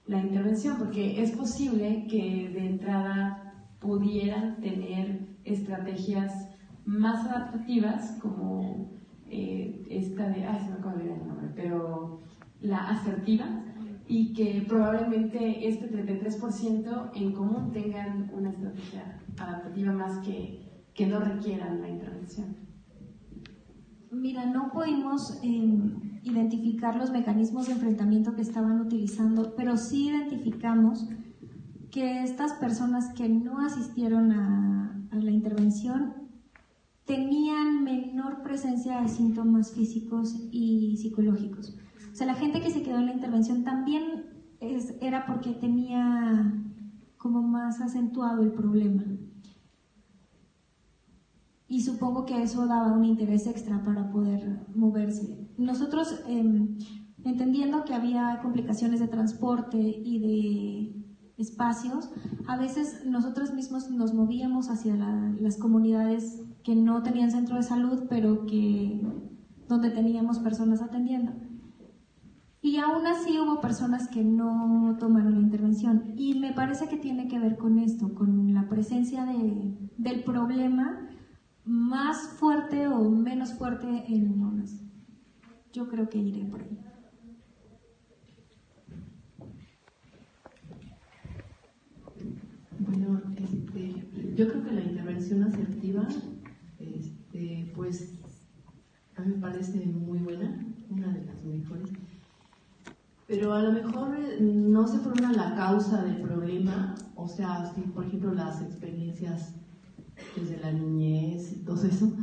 la intervención, porque es posible que de entrada pudieran tener estrategias más adaptativas como esta de, se me acaba de olvidar el nombre, pero la asertiva, y que probablemente este 33% en común tengan una estrategia adaptativa más que no requieran la intervención. Mira, no pudimos identificar los mecanismos de enfrentamiento que estaban utilizando, pero sí identificamos que estas personas que no asistieron a la intervención tenían menor presencia de síntomas físicos y psicológicos. O sea, la gente que se quedó en la intervención también era porque tenía como más acentuado el problema. Y supongo que eso daba un interés extra para poder moverse. Nosotros, entendiendo que había complicaciones de transporte y de espacios, a veces nosotros mismos nos movíamos hacia las comunidades que no tenían centro de salud, pero donde teníamos personas atendiendo. Y aún así hubo personas que no tomaron la intervención. Y me parece que tiene que ver con esto, con la presencia del problema más fuerte o menos fuerte en unas. Yo creo que iré por ahí. Bueno, yo creo que la intervención asertiva, pues a mí me parece muy buena, una de las mejores. Pero a lo mejor no se forma la causa del problema, o sea, si por ejemplo las experiencias desde la niñez y todo eso,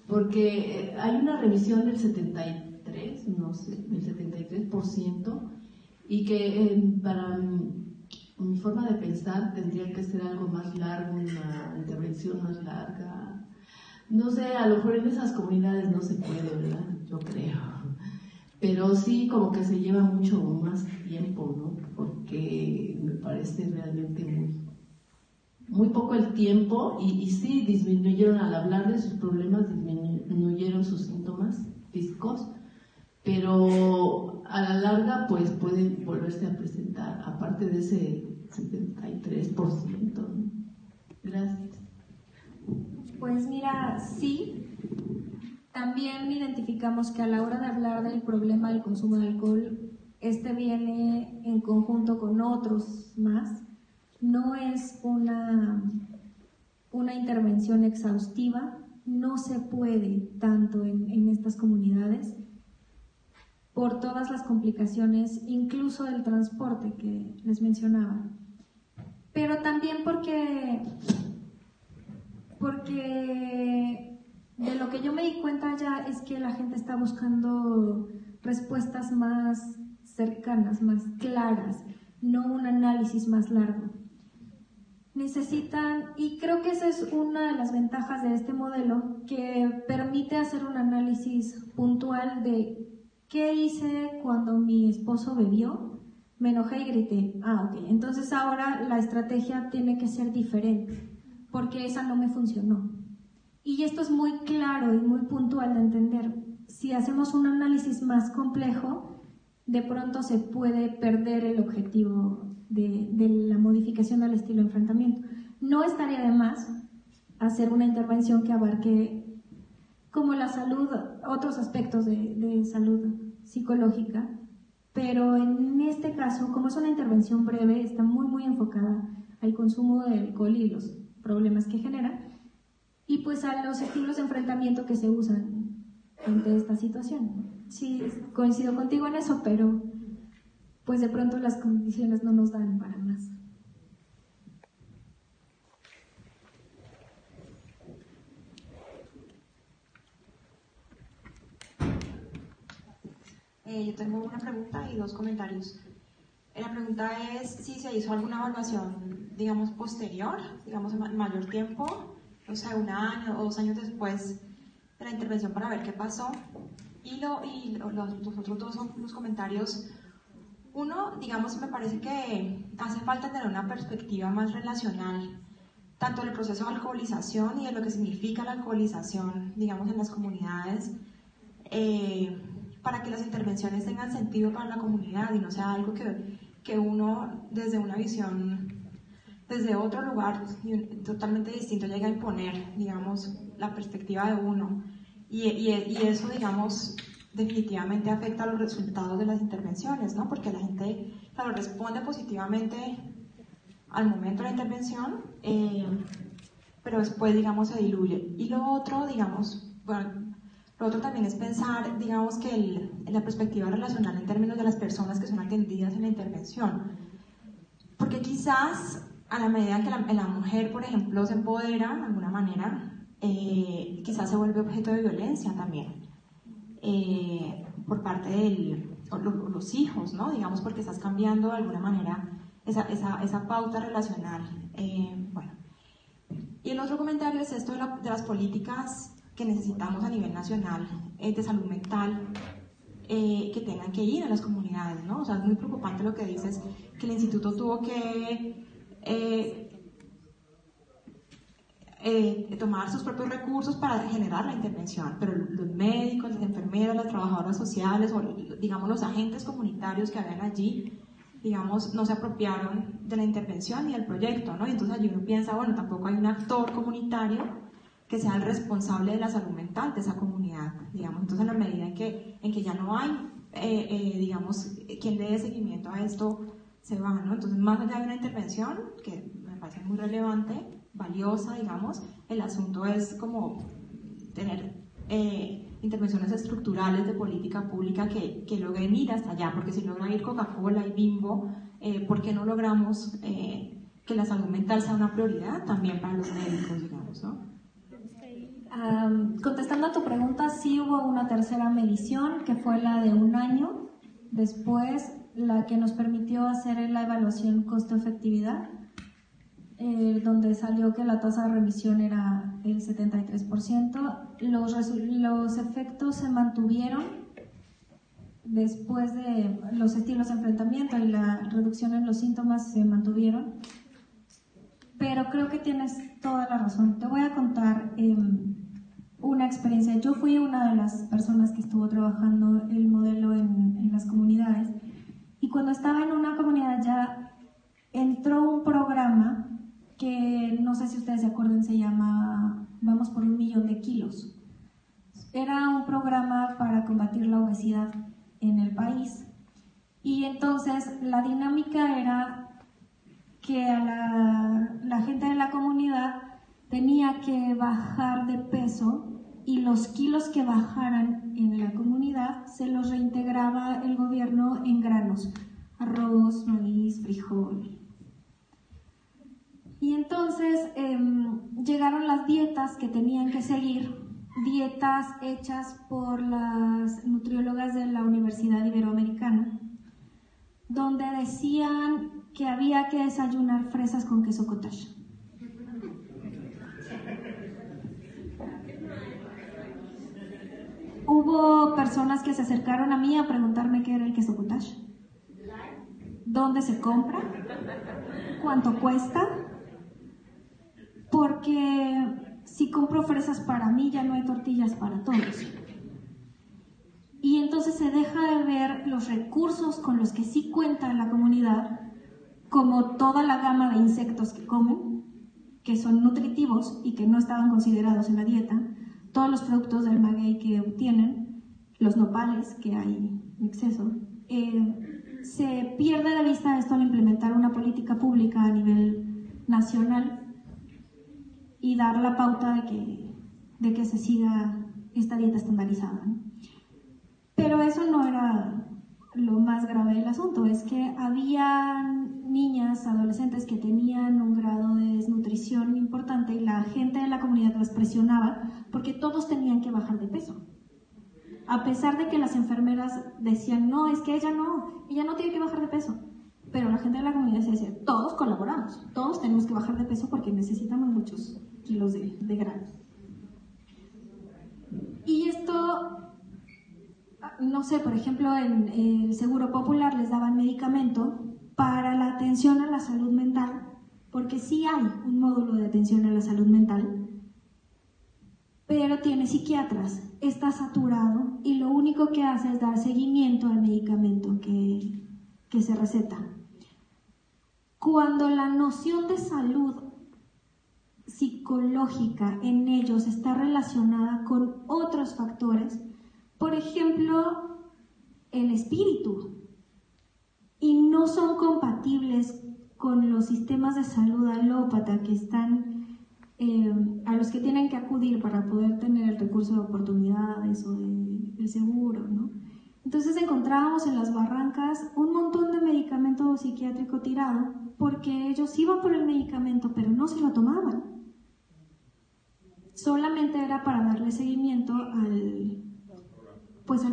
porque hay una revisión del 73% mujeres, no sé, el 73%, y que para mi forma de pensar tendría que ser algo más largo, una intervención más larga. No sé, a lo mejor en esas comunidades no se puede, ¿verdad? Yo creo. Pero sí como que se lleva mucho más tiempo, ¿no? Porque me parece realmente muy poco el tiempo y sí disminuyeron, al hablar de sus problemas, disminuyeron sus síntomas físicos, pero a la larga pues pueden volverse a presentar, aparte de ese 73%, ¿no? Gracias. Pues mira, sí, también identificamos que a la hora de hablar del problema del consumo de alcohol, este viene en conjunto con otros más. No es una intervención exhaustiva, no se puede tanto en estas comunidades por todas las complicaciones, incluso del transporte que les mencionaba. Pero también porque de lo que yo me di cuenta ya es que la gente está buscando respuestas más cercanas, más claras, no un análisis más largo. Necesitan, y creo que esa es una de las ventajas de este modelo, que permite hacer un análisis puntual de qué hice cuando mi esposo bebió, me enojé y grité. Ok, entonces ahora la estrategia tiene que ser diferente, porque esa no me funcionó. Y esto es muy claro y muy puntual de entender. Si hacemos un análisis más complejo, de pronto se puede perder el objetivo de la modificación del estilo de enfrentamiento. No estaría de más hacer una intervención que abarque como la salud, otros aspectos de salud psicológica, pero en este caso, como es una intervención breve, está muy enfocada al consumo de alcohol y los problemas que genera, y pues a los estilos de enfrentamiento que se usan ante esta situación. Sí, coincido contigo en eso, pero pues de pronto las condiciones no nos dan para más. Yo tengo una pregunta y dos comentarios. La pregunta es si se hizo alguna evaluación, digamos, posterior, digamos, en mayor tiempo, o sea, 1 año o 2 años después de la intervención para ver qué pasó. Y los otros dos son los comentarios. Uno, digamos, me parece que hace falta tener una perspectiva más relacional, tanto del proceso de alcoholización y de lo que significa la alcoholización, digamos, en las comunidades, para que las intervenciones tengan sentido para la comunidad y no sea algo que uno, desde una visión, desde otro lugar totalmente distinto, llegue a imponer, digamos, la perspectiva de uno. Y eso, digamos, definitivamente afecta a los resultados de las intervenciones, ¿no? Porque la gente, claro, responde positivamente al momento de la intervención, pero después, digamos, se diluye. Y lo otro, digamos, bueno, lo otro también es pensar, digamos, que la perspectiva relacional en términos de las personas que son atendidas en la intervención. Porque quizás, a la medida que la mujer, por ejemplo, se empodera de alguna manera, quizás se vuelve objeto de violencia también, por parte de los hijos, ¿no? Digamos, porque estás cambiando de alguna manera esa pauta relacional. Bueno. Y el otro comentario es esto de las políticas que necesitamos a nivel nacional de salud mental, que tengan que ir a las comunidades, ¿no? O sea, es muy preocupante lo que dices, que el instituto tuvo que tomar sus propios recursos para generar la intervención, pero los médicos, las enfermeras, las trabajadoras sociales, o digamos los agentes comunitarios que habían allí, digamos, no se apropiaron de la intervención y del proyecto, ¿no? Y entonces allí uno piensa, bueno, tampoco hay un actor comunitario que sea el responsable de la salud mental de esa comunidad, digamos. Entonces, en la medida en que ya no hay, digamos, quien le dé seguimiento a esto, se va, ¿no? Entonces, más allá de una intervención, que me parece muy relevante, valiosa, digamos, el asunto es como tener intervenciones estructurales de política pública que logren ir hasta allá, porque si logra ir Coca-Cola y Bimbo, ¿por qué no logramos que la salud mental sea una prioridad también para los médicos, digamos, ¿no? Contestando a tu pregunta, sí hubo una tercera medición, que fue la de 1 año. Después, la que nos permitió hacer la evaluación costo-efectividad, donde salió que la tasa de remisión era el 73%. Los efectos se mantuvieron después de los estilos de enfrentamiento y la reducción en los síntomas se mantuvieron. Pero creo que tienes toda la razón. Te voy a contar una experiencia. Yo fui una de las personas que estuvo trabajando el modelo en las comunidades, y cuando estaba en una comunidad ya entró un programa que no sé si ustedes se acuerdan, se llama Vamos por 1 millón de kilos. Era un programa para combatir la obesidad en el país, y entonces la dinámica era que a la gente de la comunidad tenía que bajar de peso, y los kilos que bajaran en la comunidad se los reintegraba el gobierno en granos: arroz, maíz, frijol. Y entonces llegaron las dietas que tenían que seguir, dietas hechas por las nutriólogas de la Universidad Iberoamericana, donde decían que había que desayunar fresas con queso cottage. Hubo personas que se acercaron a mí a preguntarme qué era el queso cottage, dónde se compra, cuánto cuesta, porque si compro fresas para mí ya no hay tortillas para todos. Y entonces se deja de ver los recursos con los que sí cuenta la comunidad, como toda la gama de insectos que comen, que son nutritivos y que no estaban considerados en la dieta, todos los productos del maguey que obtienen, los nopales que hay en exceso. Se pierde de vista esto al implementar una política pública a nivel nacional y dar la pauta de que se siga esta dieta estandarizada, ¿no? Pero eso no era lo más grave del asunto, es que había niñas, adolescentes que tenían un grado de desnutrición importante, y la gente de la comunidad las presionaba porque todos tenían que bajar de peso. A pesar de que las enfermeras decían, no, es que ella no tiene que bajar de peso. Pero la gente de la comunidad se decía, todos colaboramos, todos tenemos que bajar de peso porque necesitamos muchos kilos de grano. Y esto, no sé, por ejemplo, en el Seguro Popular les daban medicamento para la atención a la salud mental, porque sí hay un módulo de atención a la salud mental, pero tiene psiquiatras, está saturado, y lo único que hace es dar seguimiento al medicamento que se receta. Cuando la noción de salud psicológica en ellos está relacionada con otros factores, por ejemplo, el espíritu, y no son compatibles con los sistemas de salud alópata que están, a los que tienen que acudir para poder tener el recurso de oportunidades o del seguro, ¿no? Entonces encontrábamos en las barrancas un montón de medicamento psiquiátrico tirado, porque ellos iban por el medicamento pero no se lo tomaban. Solamente era para darle seguimiento al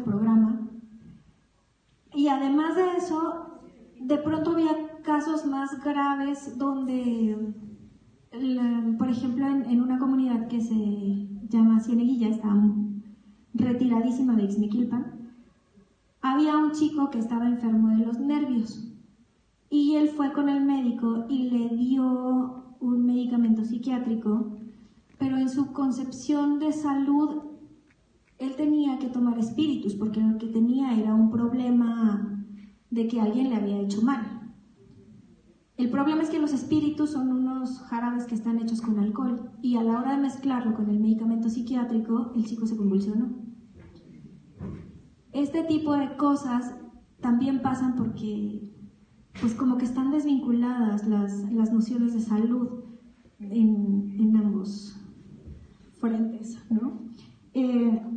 programa. Y además de eso, de pronto había casos más graves donde, por ejemplo, en una comunidad que se llama Cieneguilla, está retiradísima de Ixmiquilpan, había un chico que estaba enfermo de los nervios, y él fue con el médico y le dio un medicamento psiquiátrico, pero en su concepción de salud él tenía que tomar espíritus, porque lo que tenía era un problema de que alguien le había hecho mal. El problema es que los espíritus son unos jarabes que están hechos con alcohol, y a la hora de mezclarlo con el medicamento psiquiátrico, el chico se convulsionó. Este tipo de cosas también pasan porque, pues, como que están desvinculadas las nociones de salud en ambos frentes, ¿no?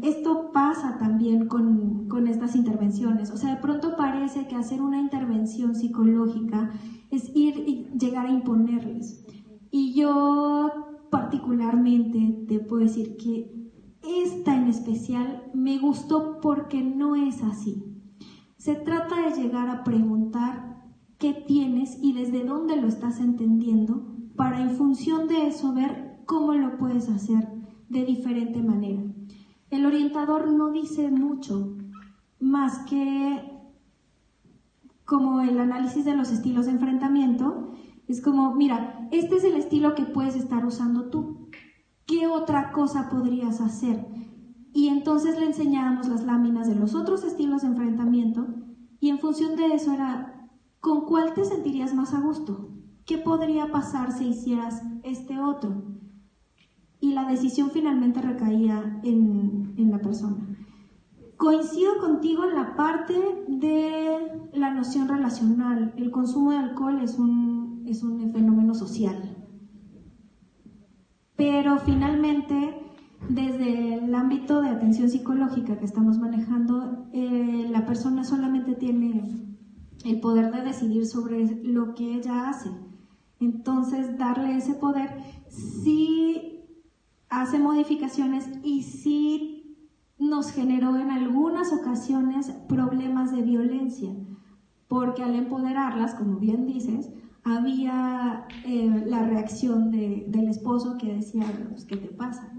Esto pasa también con estas intervenciones. O sea, de pronto parece que hacer una intervención psicológica es ir y llegar a imponerles. Y yo particularmente te puedo decir que esta en especial me gustó porque no es así. Se trata de llegar a preguntar qué tienes y desde dónde lo estás entendiendo para en función de eso ver cómo lo puedes hacer de diferente manera. El orientador no dice mucho más que como el análisis de los estilos de enfrentamiento. Es como, mira, este es el estilo que puedes estar usando tú. ¿Qué otra cosa podrías hacer? Y entonces le enseñábamos las láminas de los otros estilos de enfrentamiento y en función de eso era, ¿con cuál te sentirías más a gusto? ¿Qué podría pasar si hicieras este otro? Y la decisión finalmente recaía en la persona. Coincido contigo en la parte de la noción relacional. El consumo de alcohol es un fenómeno social. Pero finalmente, desde el ámbito de atención psicológica que estamos manejando, la persona solamente tiene el poder de decidir sobre lo que ella hace. Entonces, darle ese poder sí hace modificaciones y sí nos generó en algunas ocasiones problemas de violencia, porque al empoderarlas, como bien dices, había la reacción del esposo que decía, pues, ¿qué te pasa?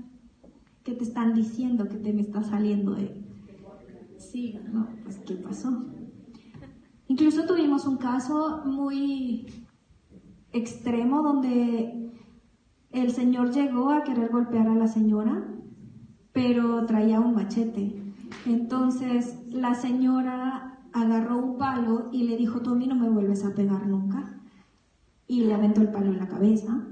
¿Qué te están diciendo? ¿Qué te me está saliendo de...? Sí, no, pues ¿qué pasó? Incluso tuvimos un caso muy extremo donde el señor llegó a querer golpear a la señora, pero traía un machete. Entonces la señora agarró un palo y le dijo, tú a mí no me vuelves a pegar nunca. Y le aventó el palo en la cabeza.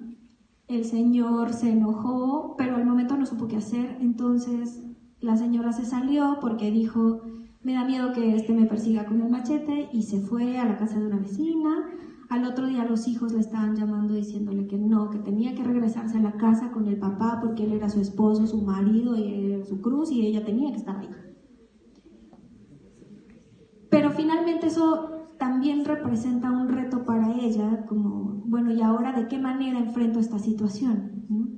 El señor se enojó, pero al momento no supo qué hacer. Entonces la señora se salió porque dijo, me da miedo que este me persiga con el machete, y se fue a la casa de una vecina. Al otro día los hijos le estaban llamando diciéndole que no, que tenía que regresarse a la casa con el papá porque él era su esposo, su marido, y él era su cruz y ella tenía que estar ahí. Pero finalmente eso también representa un reto para ella, como, bueno, ¿y ahora de qué manera enfrento esta situación? ¿No?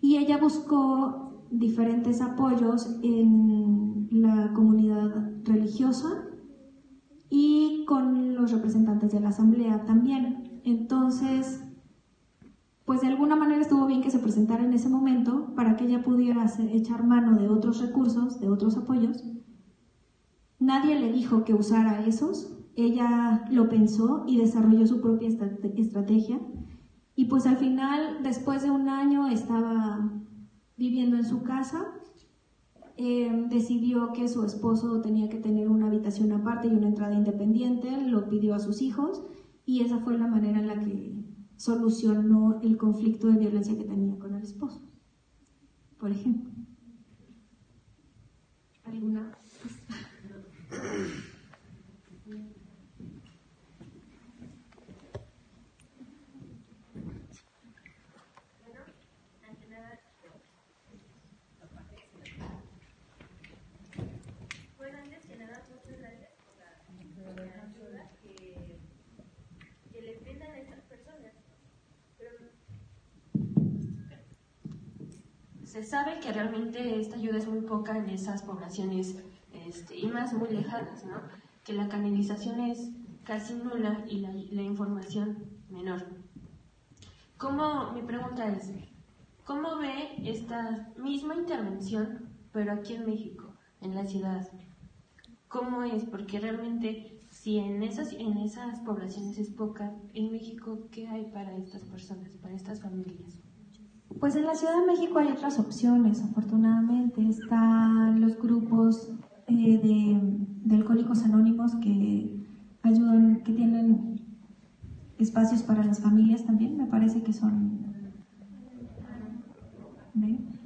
Y ella buscó diferentes apoyos en la comunidad religiosa y con los representantes de la asamblea también. Entonces, pues de alguna manera estuvo bien que se presentara en ese momento para que ella pudiera echar mano de otros recursos, de otros apoyos. Nadie le dijo que usara esos, ella lo pensó y desarrolló su propia estrategia. Y pues al final, después de un año, estaba viviendo en su casa. Decidió que su esposo tenía que tener una habitación aparte y una entrada independiente, lo pidió a sus hijos y esa fue la manera en la que solucionó el conflicto de violencia que tenía con el esposo, por ejemplo. ¿Alguna? Se sabe que realmente esta ayuda es muy poca en esas poblaciones y más muy lejanas, ¿no? Que la canalización es casi nula y la información menor. Mi pregunta es, ¿cómo ve esta misma intervención, pero aquí en México, en la ciudad? ¿Cómo es? Porque realmente, si en esas poblaciones es poca, en México, ¿qué hay para estas personas, para estas familias? Pues en la Ciudad de México hay otras opciones, afortunadamente. Están los grupos de Alcohólicos Anónimos que ayudan, que tienen espacios para las familias también, me parece que son... ¿Ven?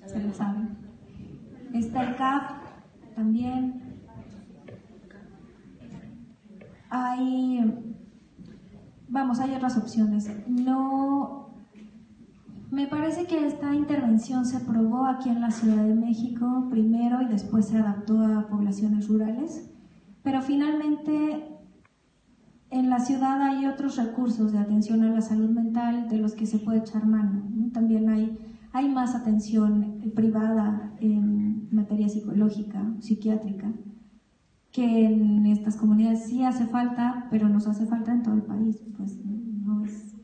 Se lo saben. Está el CAF también. Hay otras opciones. Me parece que esta intervención se probó aquí en la Ciudad de México primero y después se adaptó a poblaciones rurales, pero finalmente en la ciudad hay otros recursos de atención a la salud mental de los que se puede echar mano, ¿no? ¿no? También hay más atención privada en materia psicológica, psiquiátrica, que en estas comunidades. Sí hace falta, pero nos hace falta en todo el país. Pues no es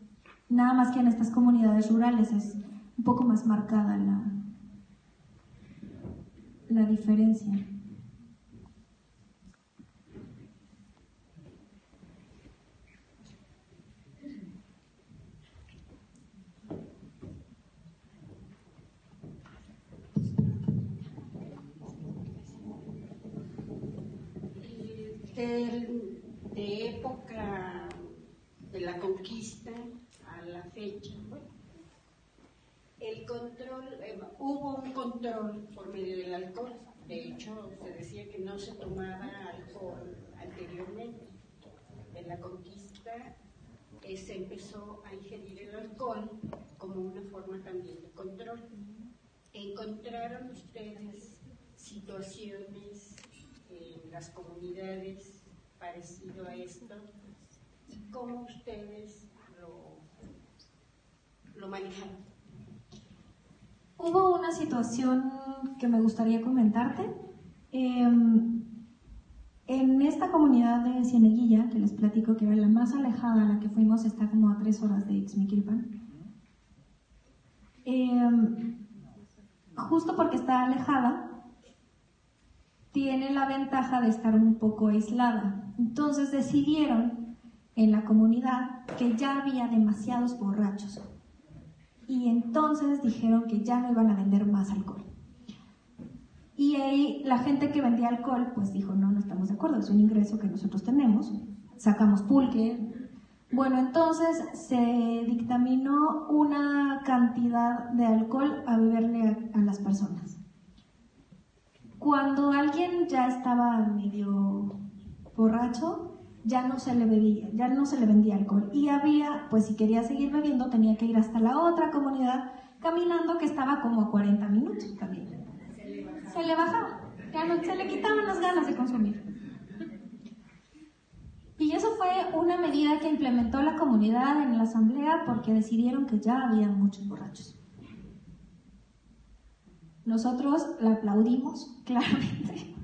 nada más que en estas comunidades rurales, es un poco más marcada la diferencia. De época de la conquista a la fecha, el control, hubo un control por medio del alcohol. De hecho, se decía que no se tomaba alcohol anteriormente. En la conquista se empezó a ingerir el alcohol como una forma también de control. ¿Encontraron ustedes situaciones en las comunidades parecido a esto? ¿Y cómo ustedes lo manejaron? Hubo una situación que me gustaría comentarte. En esta comunidad de Cieneguilla, que les platico que era la más alejada a la que fuimos, está como a 3 horas de Ixmiquilpan. Justo porque está alejada, tiene la ventaja de estar un poco aislada. Entonces decidieron en la comunidad que ya había demasiados borrachos. Y entonces dijeron que ya no iban a vender más alcohol. Y ahí la gente que vendía alcohol pues dijo, no estamos de acuerdo, es un ingreso que nosotros tenemos, sacamos pulque. Bueno, entonces se dictaminó una cantidad de alcohol a beberle a las personas. Cuando alguien ya estaba medio borracho, ya no se le vendía alcohol. Y había, pues si quería seguir bebiendo, tenía que ir hasta la otra comunidad caminando, que estaba como a 40 minutos también. Se le bajaba, se le quitaban las ganas de consumir. Y eso fue una medida que implementó la comunidad en la asamblea porque decidieron que ya había muchos borrachos. Nosotros la aplaudimos, claramente,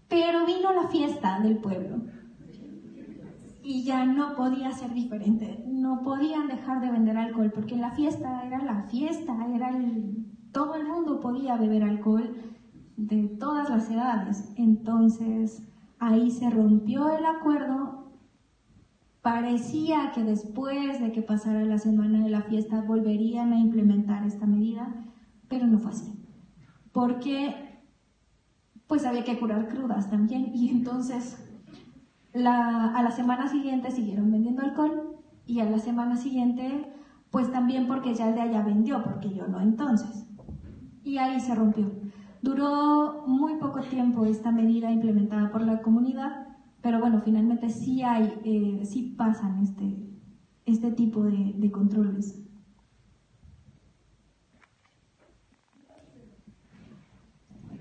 pero vino la fiesta del pueblo y ya no podía ser diferente, no podían dejar de vender alcohol porque la fiesta, todo el mundo podía beber alcohol de todas las edades. Entonces ahí se rompió el acuerdo. Parecía que después de que pasara la semana de la fiesta volverían a implementar esta medida, pero no fue así. Porque pues había que curar crudas también, y entonces a la semana siguiente siguieron vendiendo alcohol, y a la semana siguiente pues también porque ya el de allá vendió, porque yo no entonces. Y ahí se rompió. Duró muy poco tiempo esta medida implementada por la comunidad, pero bueno, finalmente sí pasan este tipo de controles.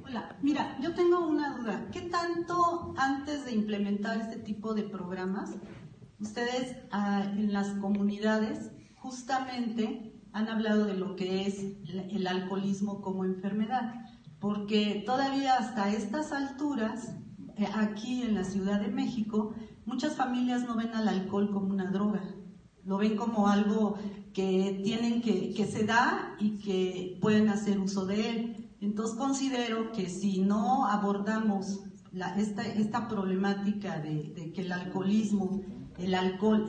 Hola, mira, yo tengo una duda. ¿Qué tanto antes de implementar este tipo de programas, ustedes en las comunidades justamente han hablado de lo que es el alcoholismo como enfermedad? Porque todavía hasta estas alturas, aquí en la Ciudad de México, muchas familias no ven al alcohol como una droga, lo ven como algo que se da y que pueden hacer uso de él. Entonces considero que si no abordamos esta problemática de que el alcohol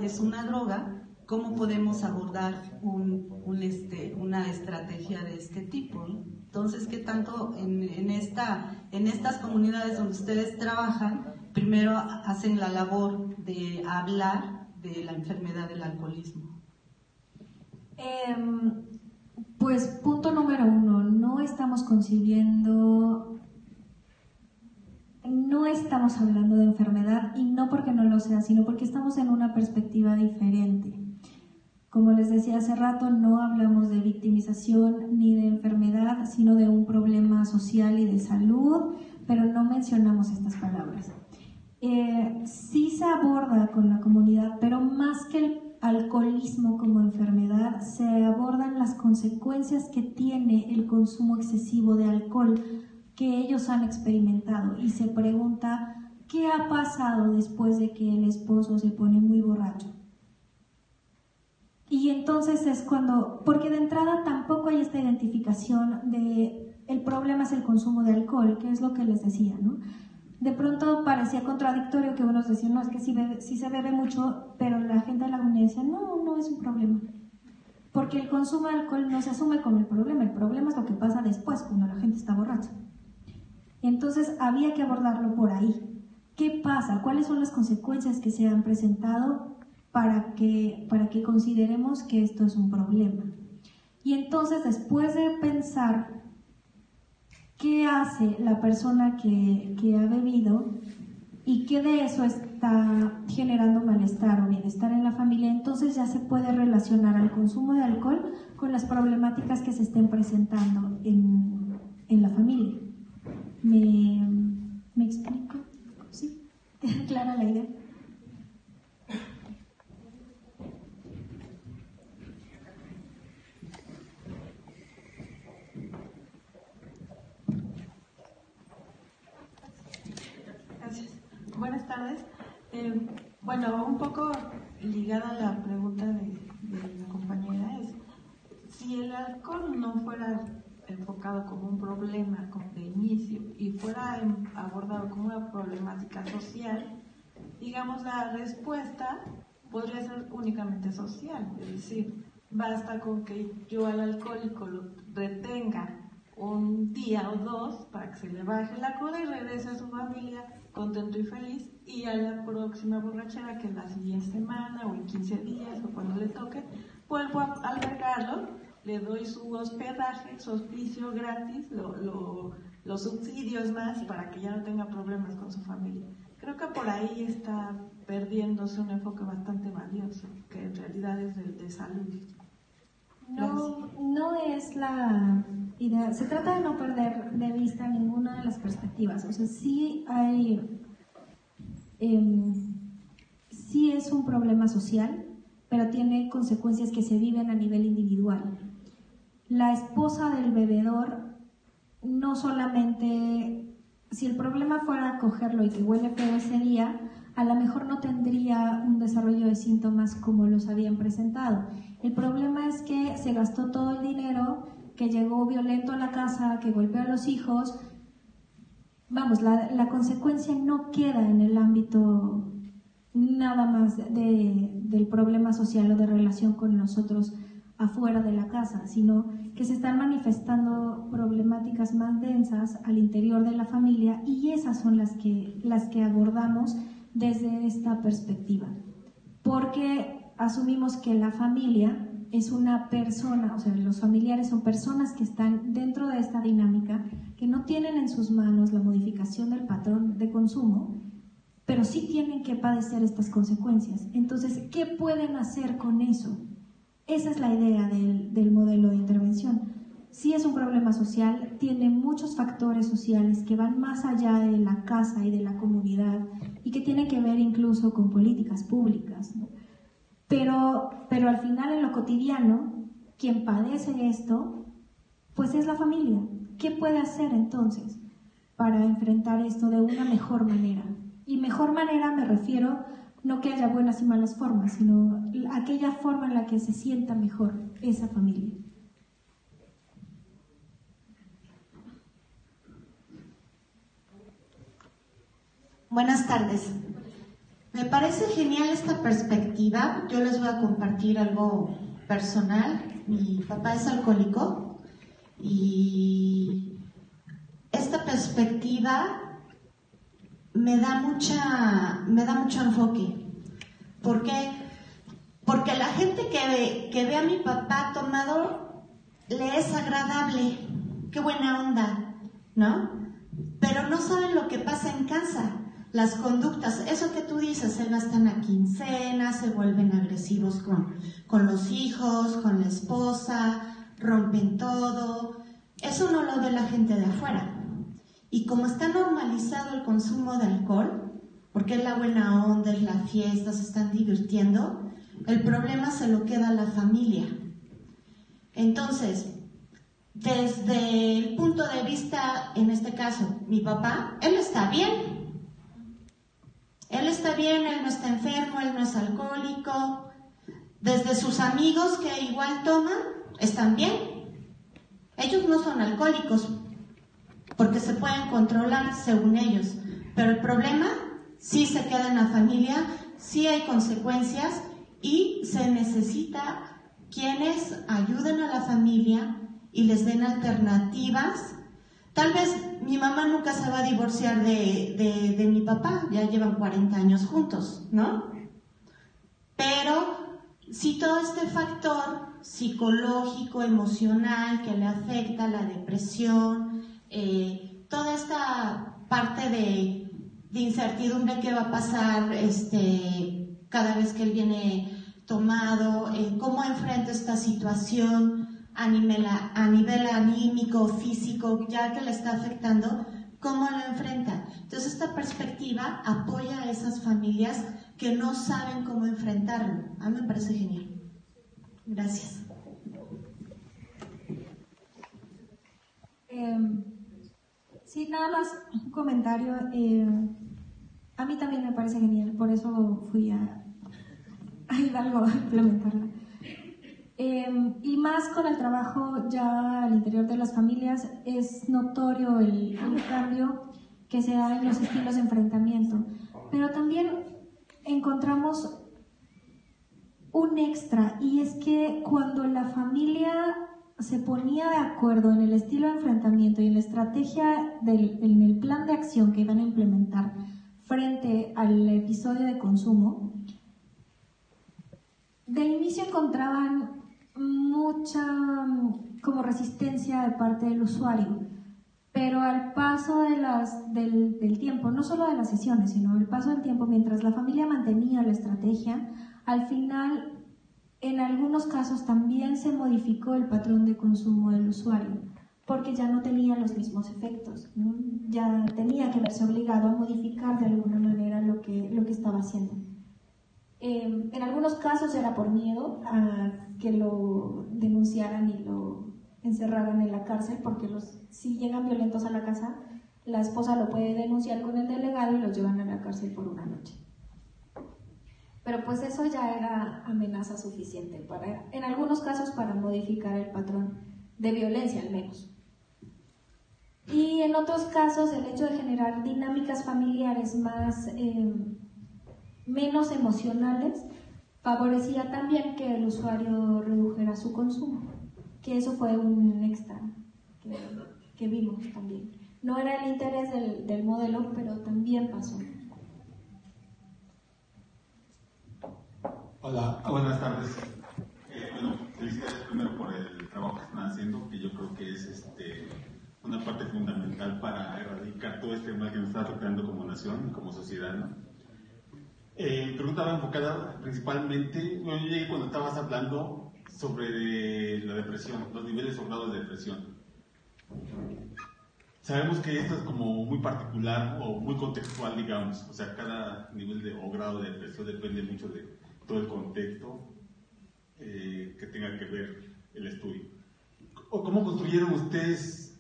es una droga, ¿cómo podemos abordar una estrategia de este tipo, ¿no? Entonces, ¿qué tanto en estas comunidades donde ustedes trabajan, primero hacen la labor de hablar de la enfermedad del alcoholismo? Pues punto número 1, no estamos hablando de enfermedad, y no porque no lo sea, sino porque estamos en una perspectiva diferente. Como les decía hace rato, no hablamos de victimización ni de enfermedad, sino de un problema social y de salud, pero no mencionamos estas palabras. Sí se aborda con la comunidad, pero más que alcoholismo como enfermedad, se abordan las consecuencias que tiene el consumo excesivo de alcohol que ellos han experimentado y se pregunta qué ha pasado después de que el esposo se pone muy borracho. Y entonces es cuando, porque de entrada tampoco hay esta identificación de el problema es el consumo de alcohol, que es lo que les decía, ¿no? De pronto parecía contradictorio que unos decían, no, es que sí se bebe mucho, pero la gente de la comunidad decía, no es un problema. Porque el consumo de alcohol no se asume como el problema es lo que pasa después, cuando la gente está borracha. Entonces había que abordarlo por ahí. ¿Qué pasa? ¿Cuáles son las consecuencias que se han presentado para que consideremos que esto es un problema? Y entonces, después de pensar qué hace la persona que ha bebido y qué de eso está generando malestar o bienestar en la familia, entonces ya se puede relacionar al consumo de alcohol con las problemáticas que se estén presentando en la familia. ¿Me explico? ¿Sí? ¿Queda clara la idea? Buenas tardes. Bueno, un poco ligada a la pregunta de la compañera es, si el alcohol no fuera enfocado como un problema como de inicio y fuera abordado como una problemática social, digamos, la respuesta podría ser únicamente social, es decir, basta con que yo al alcohólico lo retenga un día o dos para que se le baje la cruda y regrese a su familia contento y feliz, y a la próxima borrachera, que la siguiente semana o en 15 días o cuando le toque, vuelvo a albergarlo, le doy su hospedaje, su hospicio gratis, los subsidios más para que ya no tenga problemas con su familia. Creo que por ahí está perdiéndose un enfoque bastante valioso, que en realidad es el de salud. No es la idea, se trata de no perder de vista ninguna de las perspectivas, o sea, sí es un problema social, pero tiene consecuencias que se viven a nivel individual. La esposa del bebedor no solamente, si el problema fuera cogerlo y que huele feo ese día, a lo mejor no tendría un desarrollo de síntomas como los habían presentado. El problema es que se gastó todo el dinero, que llegó violento a la casa, que golpeó a los hijos. Vamos, la consecuencia no queda en el ámbito nada más del problema social o de relación con nosotros afuera de la casa, sino que se están manifestando problemáticas más densas al interior de la familia, y esas son las que abordamos desde esta perspectiva, porque asumimos que la familia es una persona, o sea, los familiares son personas que están dentro de esta dinámica, que no tienen en sus manos la modificación del patrón de consumo, pero sí tienen que padecer estas consecuencias. Entonces, ¿qué pueden hacer con eso? Esa es la idea del modelo de intervención. Sí es un problema social, tiene muchos factores sociales que van más allá de la casa y de la comunidad y que tienen que ver incluso con políticas públicas, ¿no? Pero al final, en lo cotidiano, quien padece esto, pues es la familia. ¿Qué puede hacer entonces para enfrentar esto de una mejor manera? Y mejor manera me refiero no que haya buenas y malas formas, sino aquella forma en la que se sienta mejor esa familia. Buenas tardes. Me parece genial esta perspectiva. Yo les voy a compartir algo personal. Mi papá es alcohólico y esta perspectiva me da mucho enfoque. ¿Por qué? Porque la gente que ve a mi papá tomado le es agradable, qué buena onda, ¿no? Pero no saben lo que pasa en casa. Las conductas, eso que tú dices, se gastan a quincena, se vuelven agresivos con los hijos, con la esposa, rompen todo. Eso no lo ve la gente de afuera. Y como está normalizado el consumo de alcohol, porque es la buena onda, es la fiesta, se están divirtiendo, el problema se lo queda a la familia. Entonces, desde el punto de vista, en este caso, mi papá, él está bien. Él está bien, él no está enfermo, él no es alcohólico. Desde sus amigos que igual toman, están bien. Ellos no son alcohólicos, porque se pueden controlar según ellos. Pero el problema sí se queda en la familia, sí hay consecuencias y se necesita quienes ayuden a la familia y les den alternativas. Tal vez mi mamá nunca se va a divorciar de mi papá, ya llevan 40 años juntos, ¿no? Pero si todo este factor psicológico, emocional que le afecta, la depresión, toda esta parte de incertidumbre que va a pasar cada vez que él viene tomado, cómo enfrenta esta situación a nivel anímico, físico, ya que le está afectando, cómo lo enfrenta. Entonces esta perspectiva apoya a esas familias que no saben cómo enfrentarlo. A mí me parece genial. Gracias. Sí, nada más un comentario. A mí también me parece genial, por eso fui a Hidalgo a implementarla. Y más con el trabajo ya al interior de las familias, es notorio el cambio que se da en los estilos de enfrentamiento. Pero también encontramos un extra, y es que cuando la familia se ponía de acuerdo en el estilo de enfrentamiento y en la estrategia, en el plan de acción que iban a implementar frente al episodio de consumo, de inicio encontraban mucha como resistencia de parte del usuario, pero al paso del tiempo, no solo de las sesiones, sino al paso del tiempo, mientras la familia mantenía la estrategia, al final, en algunos casos también se modificó el patrón de consumo del usuario, porque ya no tenía los mismos efectos, ¿no? Ya tenía que verse obligado a modificar de alguna manera lo que estaba haciendo. En algunos casos era por miedo a que lo denunciaran y lo encerraran en la cárcel, porque si llegan violentos a la casa, la esposa lo puede denunciar con el delegado y los llevan a la cárcel por una noche. Pero pues eso ya era amenaza suficiente en algunos casos para modificar el patrón de violencia al menos. Y en otros casos el hecho de generar dinámicas familiares menos emocionales favorecía también que el usuario redujera su consumo, que eso fue un extra que vimos también. No era el interés del modelo, pero también pasó. Hola, buenas tardes. Felicidades primero por el trabajo que están haciendo, que yo creo que es una parte fundamental para erradicar todo este mal que nos está afectando como nación y como sociedad, ¿no? Mi pregunta va enfocada principalmente, yo llegué cuando estabas hablando sobre la depresión, los niveles o grados de depresión. Sabemos que esto es como muy particular o muy contextual, digamos, o sea, cada nivel o grado de depresión depende mucho de todo el contexto que tenga que ver el estudio. ¿O cómo construyeron ustedes,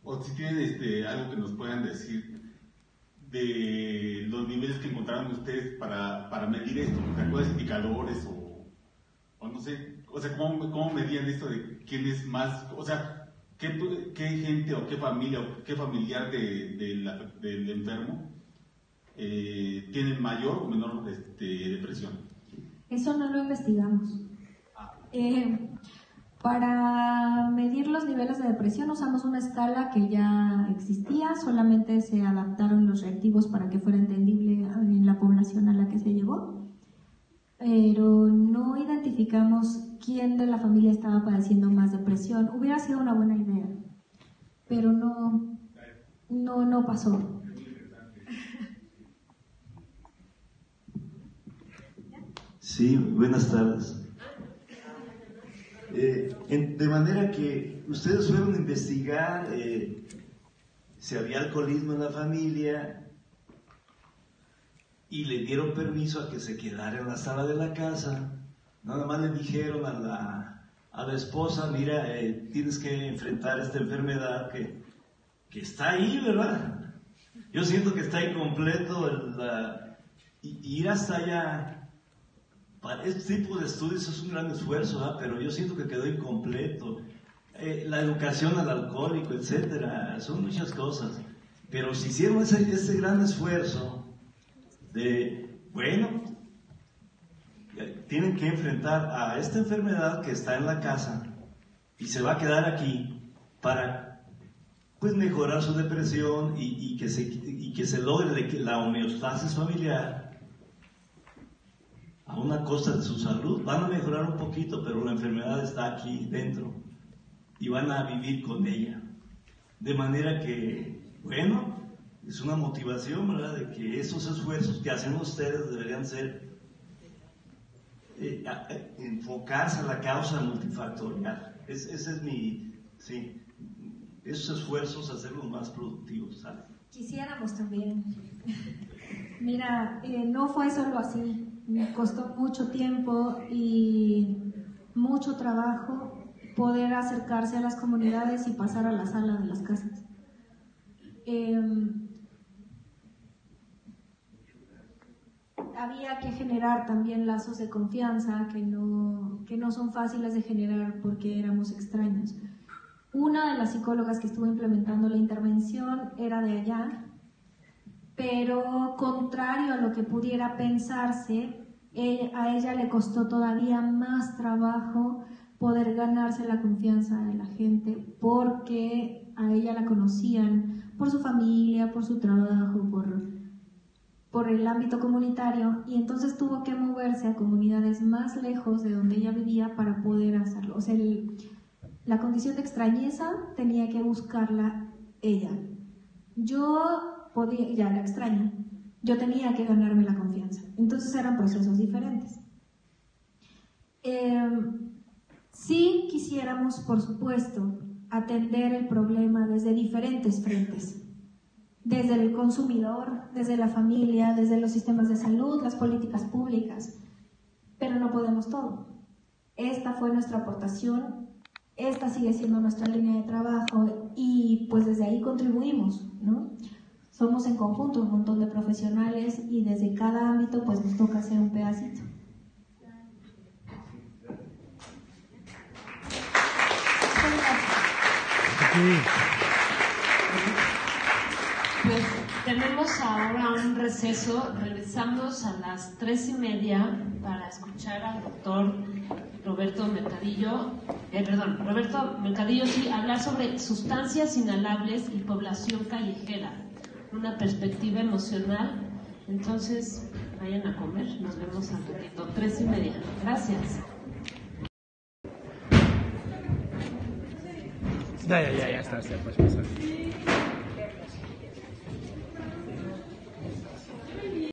o si tienen algo que nos puedan decir de los niveles que encontraron ustedes para medir esto? O sea, ¿cuáles indicadores o no sé, o sea, cómo medían esto de quién es más, o sea, qué gente o qué familia o qué familiar del enfermo tienen mayor o menor depresión? Eso no lo investigamos. Para medir los niveles de depresión usamos una escala que ya existía, solamente se adaptaron los reactivos para que fuera entendible en la población a la que se llevó, pero no identificamos quién de la familia estaba padeciendo más depresión. Hubiera sido una buena idea, pero no pasó. Sí, buenas tardes. De manera que ustedes fueron a investigar si había alcoholismo en la familia, y le dieron permiso a que se quedara en la sala de la casa. Nada más le dijeron a la esposa, mira, tienes que enfrentar esta enfermedad que está ahí, ¿verdad? Yo siento que está incompleto y ir hasta allá. Para este tipo de estudios es un gran esfuerzo, ¿verdad? Pero yo siento que quedó incompleto. La educación al alcohólico, etcétera, son muchas cosas. Pero si hicieron ese gran esfuerzo de, bueno, tienen que enfrentar a esta enfermedad que está en la casa y se va a quedar aquí para, pues, mejorar su depresión y que se logre la homeostasis familiar a una costa de su salud. Van a mejorar un poquito, pero la enfermedad está aquí dentro y van a vivir con ella. De manera que, bueno, es una motivación, ¿verdad?, de que esos esfuerzos que hacen ustedes deberían ser enfocarse a la causa multifactorial. Ese es sí, esos esfuerzos hacerlos más productivos, ¿sabes? Quisiéramos también. Mira, no fue solo así, me costó mucho tiempo y mucho trabajo poder acercarse a las comunidades y pasar a la sala de las casas. Había que generar también lazos de confianza que no son fáciles de generar porque éramos extraños. Una de las psicólogas que estuvo implementando la intervención era de allá, pero contrario a lo que pudiera pensarse, a ella le costó todavía más trabajo poder ganarse la confianza de la gente porque a ella la conocían por su familia, por su trabajo, por el ámbito comunitario, y entonces tuvo que moverse a comunidades más lejos de donde ella vivía para poder hacerlo. O sea, la condición de extrañeza tenía que buscarla ella. Yo podía, ya era extraña, yo tenía que ganarme la confianza. Entonces eran procesos diferentes. Sí quisiéramos, por supuesto, atender el problema desde diferentes frentes. Desde el consumidor, desde la familia, desde los sistemas de salud, las políticas públicas, pero no podemos todo. Esta fue nuestra aportación, esta sigue siendo nuestra línea de trabajo y pues desde ahí contribuimos, ¿no? Somos en conjunto un montón de profesionales y desde cada ámbito pues nos toca hacer un pedacito. Pues tenemos ahora un receso, regresamos a las 3:30 para escuchar al doctor Roberto Mercadillo, sí, hablar sobre sustancias inhalables y población callejera, una perspectiva emocional. Entonces, vayan a comer, nos vemos al ratito, 3:30. Gracias. Ya está, puedes pasar.